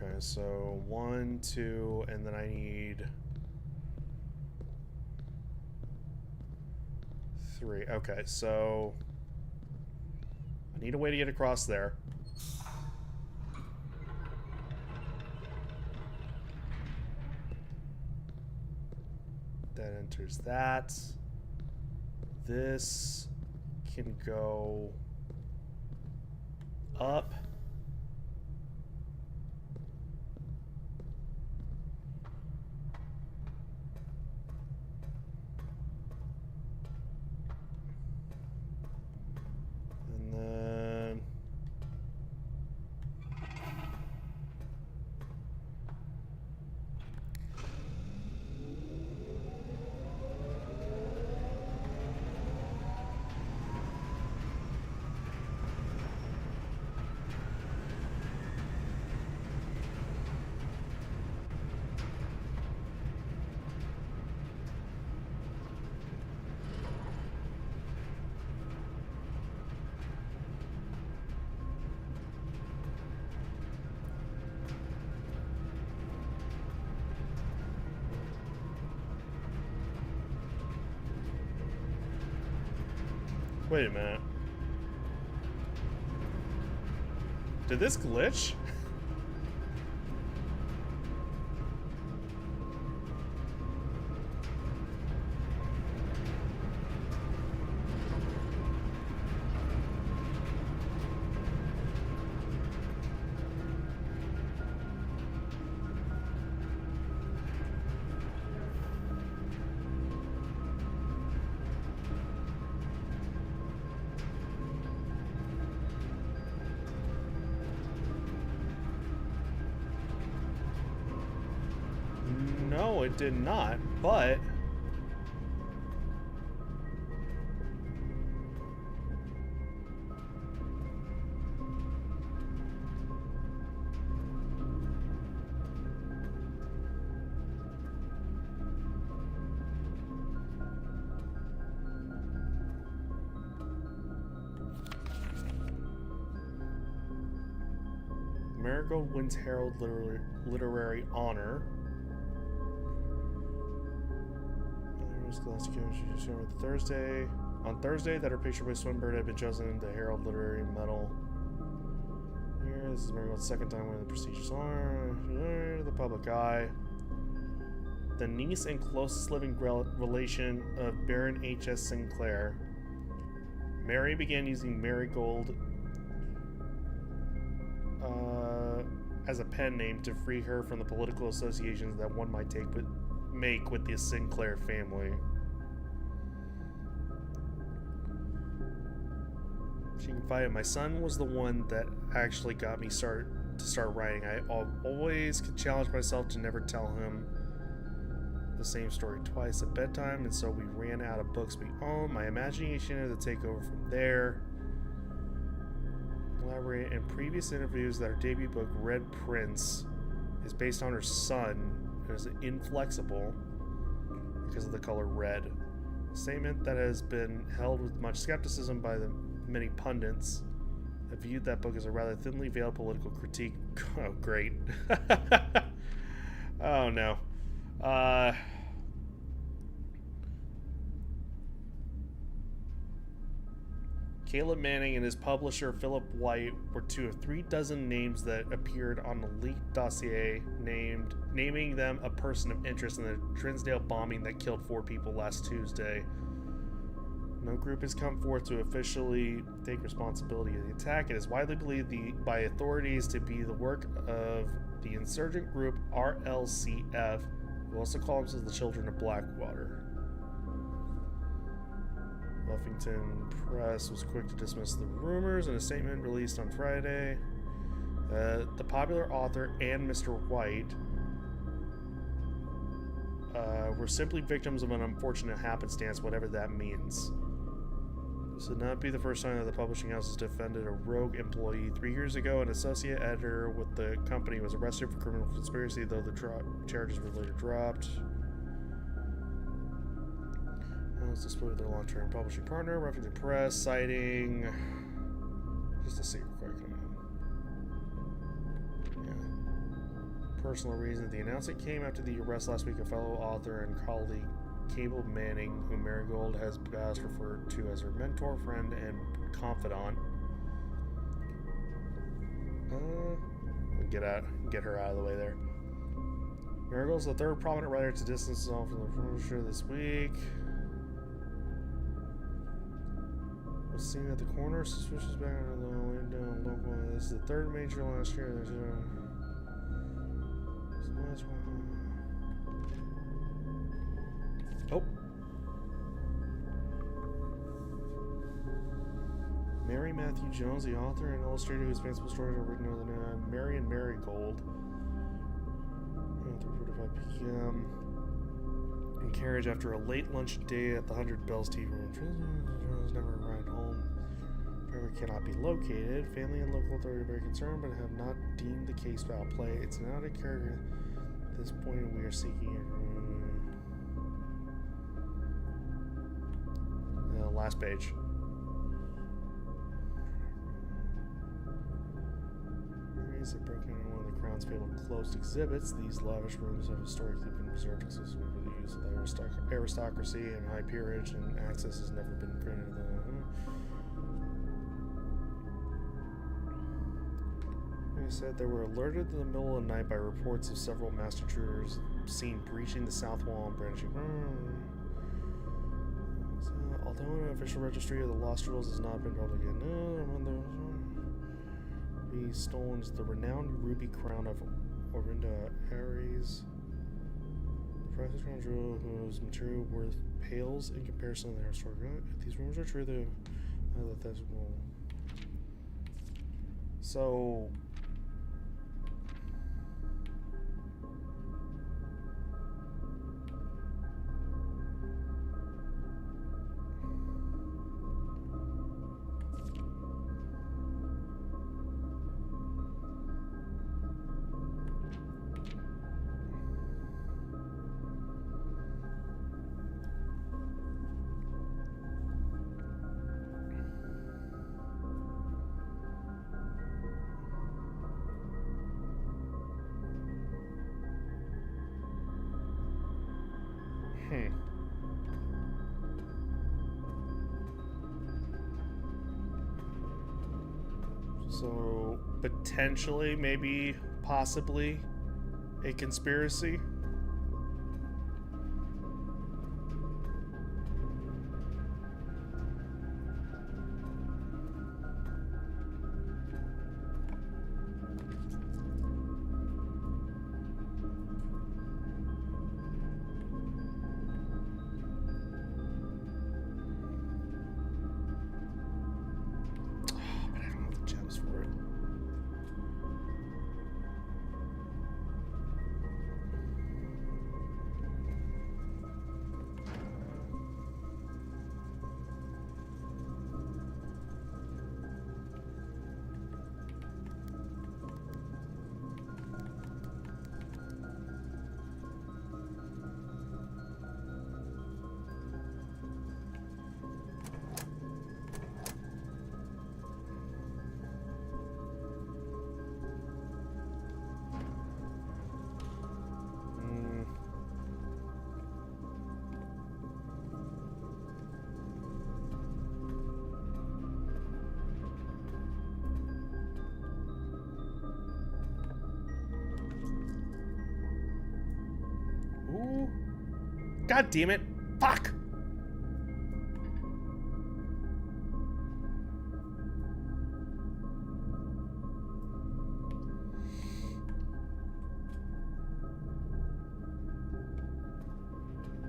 Okay, so 1, 2, and then I need 3. Okay, so I need a way to get across there. That enters that. This can go up. And then wait a minute. Did this glitch? No, it did not, but... Marigold wins Herald literary honor. Thursday. On Thursday, that her picture by Swinburne had been chosen in the Herald Literary Medal. Here, this is Marigold's second time winning the prestigious honor. The public eye. The niece and closest living relation of Baron H.S. Sinclair. Mary began using Marigold as a pen name to free her from the political associations that one might make with the Sinclair family. She confided, my son was the one that actually got me to start writing. I always could challenge myself to never tell him the same story twice at bedtime, and so we ran out of books we owned. My imagination had to take over from there. Elaborate in previous interviews that her debut book, Red Prince, is based on her son and is inflexible because of the color red. A statement that has been held with much skepticism by the many pundits that viewed that book as a rather thinly veiled political critique. Oh, great. Oh, no. Caleb Manning and his publisher Philip White were 2 of 3 dozen names that appeared on the leaked dossier naming them a person of interest in the Trinsdale bombing that killed 4 people last Tuesday. No group has come forth to officially take responsibility of the attack. It is widely believed by authorities to be the work of the insurgent group RLCF, who also call themselves the Children of Blackwater. Buffington Press was quick to dismiss the rumors in a statement released on Friday. The popular author and Mr. White were simply victims of an unfortunate happenstance, whatever that means. This would not be the first time that the publishing house has defended a rogue employee. 3 years ago, an associate editor with the company was arrested for criminal conspiracy, though the charges were later dropped. Let's display with their long-term publishing partner, Buffington Press, citing... Just to see real quick. Yeah. Personal reason. The announcement came after the arrest last week of fellow author and colleague Caleb Manning, whom Marigold has past referred to as her mentor, friend, and confidant. Get her out of the way there. Marigold's the 3rd prominent writer to distance himself from the publisher this week. Was seen at the corner, suspicious back under the window, local. This is the 3rd major last year. There's oh. Mary Matthew Jones, the author and illustrator whose fanciful stories are written over the Mary and Marigold. 3:45 p.m. in carriage after a late lunch day at the 100 Bells Tea Room. Never arrived home. Driver cannot be located. Family and local authority are very concerned, but have not deemed the case foul play. It's not a character. At this point, we are seeking a last page. Remains have broken into one of the Crown's fabled closed exhibits. These lavish rooms have historically been reserved exclusively for the use of the aristocracy and high peerage, and access has never been granted to them. They said they were alerted in the middle of the night by reports of several masked intruders seen breaching the south wall and brandishing. So, although an official registry of the lost jewels has not been public yet, be stolen is the renowned ruby crown of Orinda Aries. The priceless crown jewel whose material worth pales in comparison to their historic. If these rumors are true, that's well. So Hmm. So, potentially, maybe, possibly, a conspiracy? But I don't have the gems for it. Ooh. God damn it. Fuck!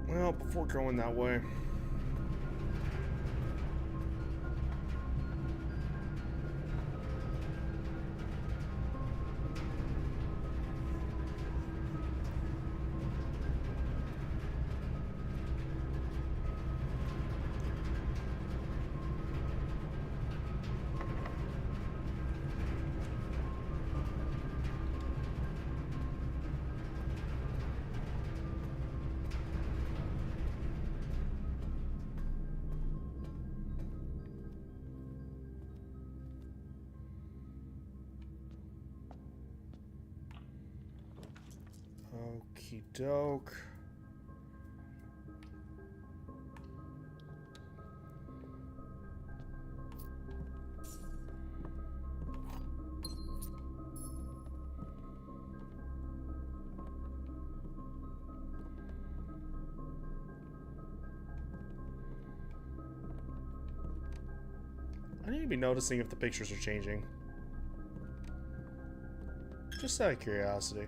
Well, before going that way. Okie doke. I need to be noticing if the pictures are changing. Just out of curiosity.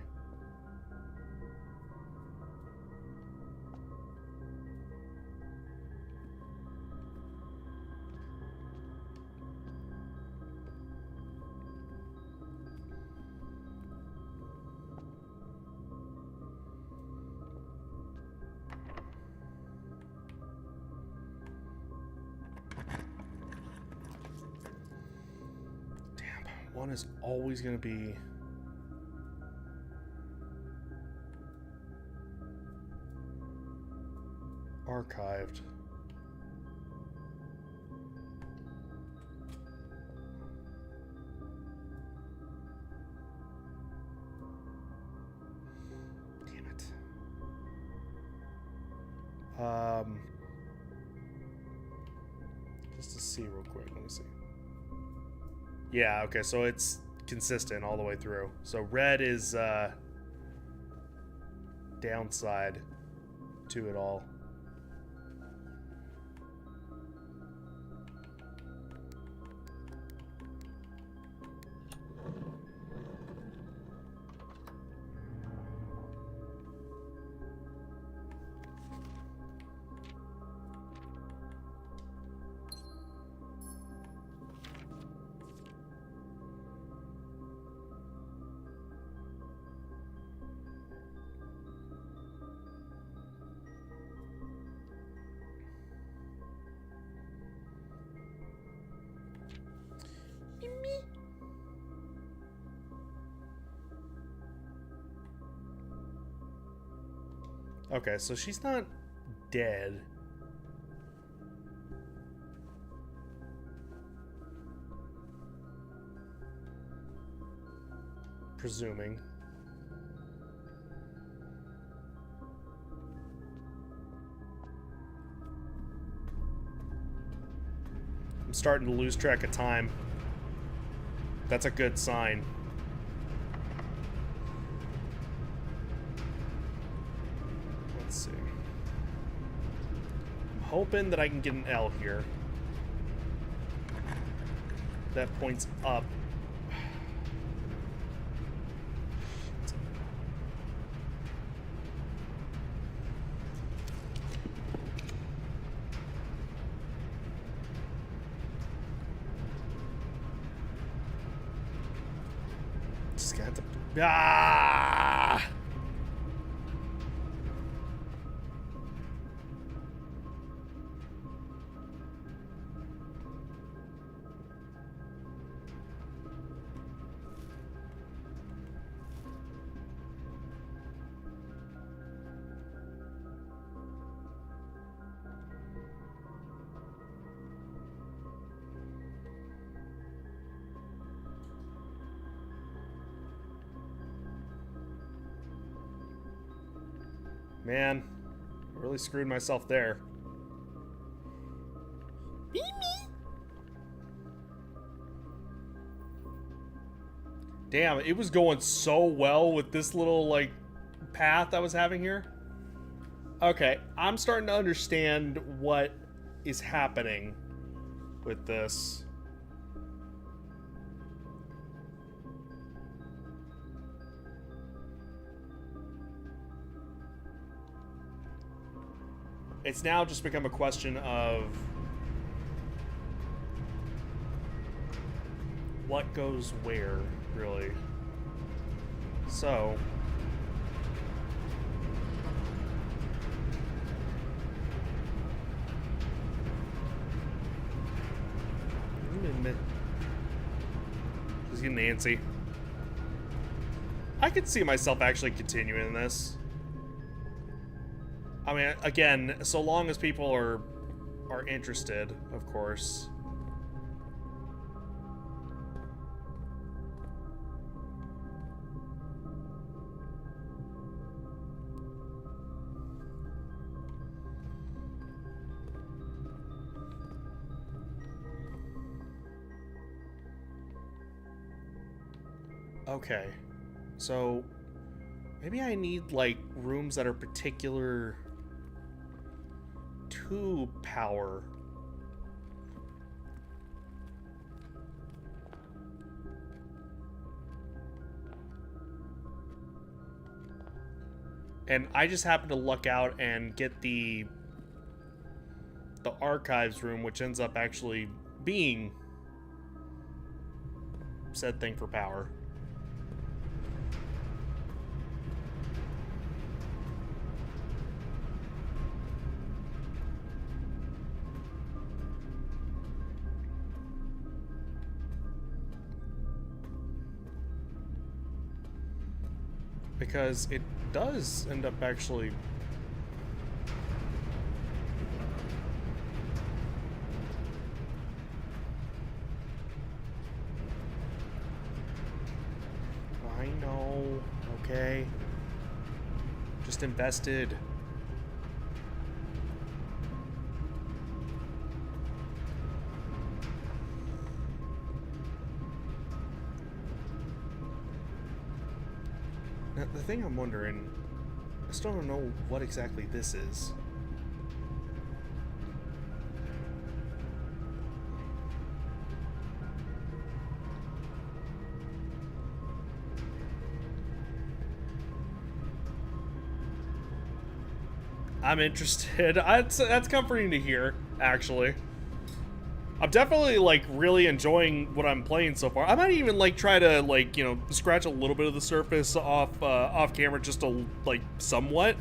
One is always going to be archived. Damn it. Just to see real quick. Let me see. Yeah, okay, so it's consistent all the way through. So red is downside to it all. Okay, so she's not dead. Presuming. starting to lose track of time. That's a good sign. Let's see. I'm hoping that I can get an L here. That points up. Just got to. Ah! Man, I really screwed myself there. Damn, it was going so well with this little, like, path I was having here. Okay, I'm starting to understand what is happening with this. It's now just become a question of what goes where, really. So, she's getting antsy. I could see myself actually continuing this. I mean, again, so long as people are interested, of course. Okay, so maybe I need, like, rooms that are particular to power. And I just happen to luck out and get the archives room, which ends up actually being said thing for power. Because it does end up actually... I know, okay. Just invested. Now, the thing I'm wondering, I still don't know what exactly this is. I'm interested. That's comforting to hear, actually. I'm definitely, like, really enjoying what I'm playing so far. I might even, like, try to, like, you know, scratch a little bit of the surface off camera just to, like, somewhat.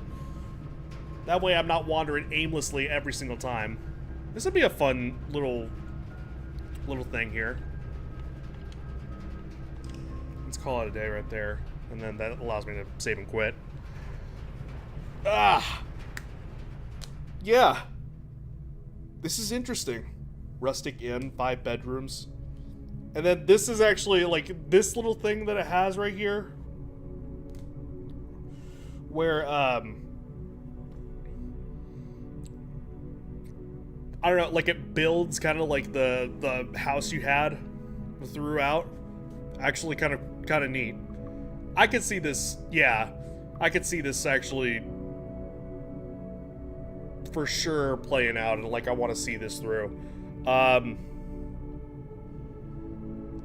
That way I'm not wandering aimlessly every single time. This would be a fun little thing here. Let's call it a day right there. And then that allows me to save and quit. Ah! Yeah. This is interesting. Rustic inn, 5 bedrooms. And then this is actually, like, this little thing that it has right here. Where, I don't know, like it builds kind of like the house you had throughout. Actually kind of neat. I could see this, yeah. I could see this actually for sure playing out, and like I want to see this through.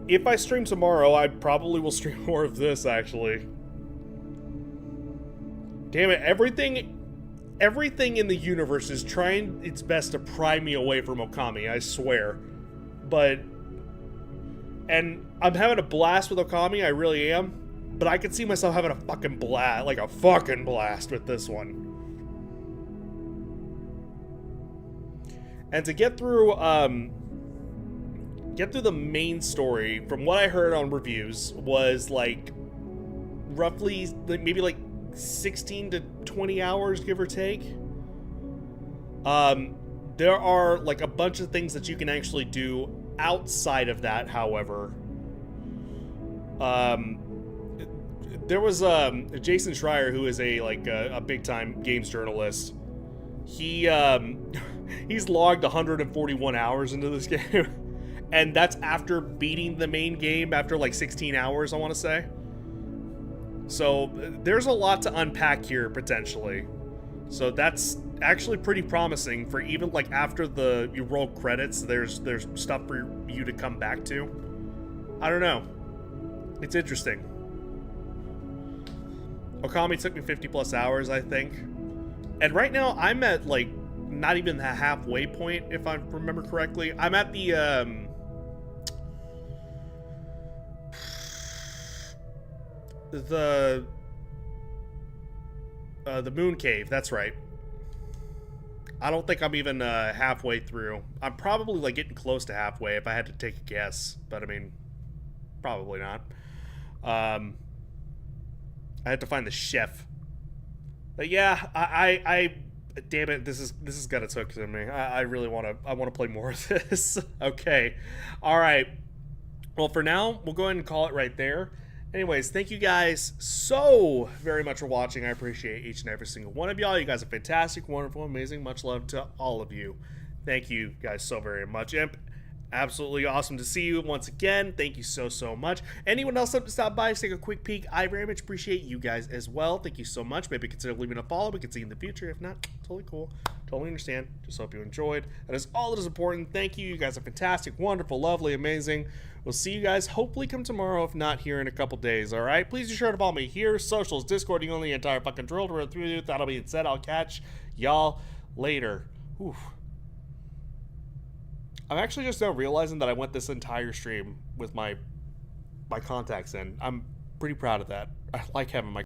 If I stream tomorrow, I probably will stream more of this actually. Damn it, everything in the universe is trying its best to pry me away from Okami, I swear. And I'm having a blast with Okami, I really am. But I could see myself having a fucking blast, like a fucking blast with this one. And to get through the main story, from what I heard on reviews, was like roughly maybe like 16 to 20 hours, give or take. There are like a bunch of things that you can actually do outside of that, however. There was Jason Schreier, who is a big time games journalist. He's logged 141 hours into this game, and that's after beating the main game after like 16 hours, I want to say. So there's a lot to unpack here potentially. So that's actually pretty promising for even like after you roll credits. There's stuff for you to come back to. I don't know. It's interesting. Okami took me 50 plus hours, I think. And right now I'm at like not even the halfway point, if I remember correctly. I'm at the moon cave, that's right. I don't think I'm even halfway through. I'm probably like getting close to halfway if I had to take a guess, but I mean, probably not. I had to find the chef. But yeah, I damn it, this is gonna took to me. I really want to play more of this. Okay. All right. Well, for now, we'll go ahead and call it right there. Anyways, thank you guys so very much for watching. I appreciate each and every single one of y'all. You guys are fantastic, wonderful, amazing. Much love to all of you. Thank you guys so very much. Imp, absolutely awesome to see you once again. Thank you so much. Anyone else up to stop by, take a quick peek? I very much appreciate you guys as well. Thank you so much. Maybe consider leaving a follow. We can see you in the future. If not, totally cool. Totally understand. Just hope you enjoyed. That is all that is important. Thank you. You guys are fantastic, wonderful, lovely, amazing. We'll see you guys hopefully come tomorrow, if not here in a couple days, alright? Please be sure to follow me here, socials, Discord, you know the entire fucking drill to run through you. That'll be it said. I'll catch y'all later. Oof. I'm actually just now realizing that I went this entire stream with my contacts in. I'm pretty proud of that. I like having my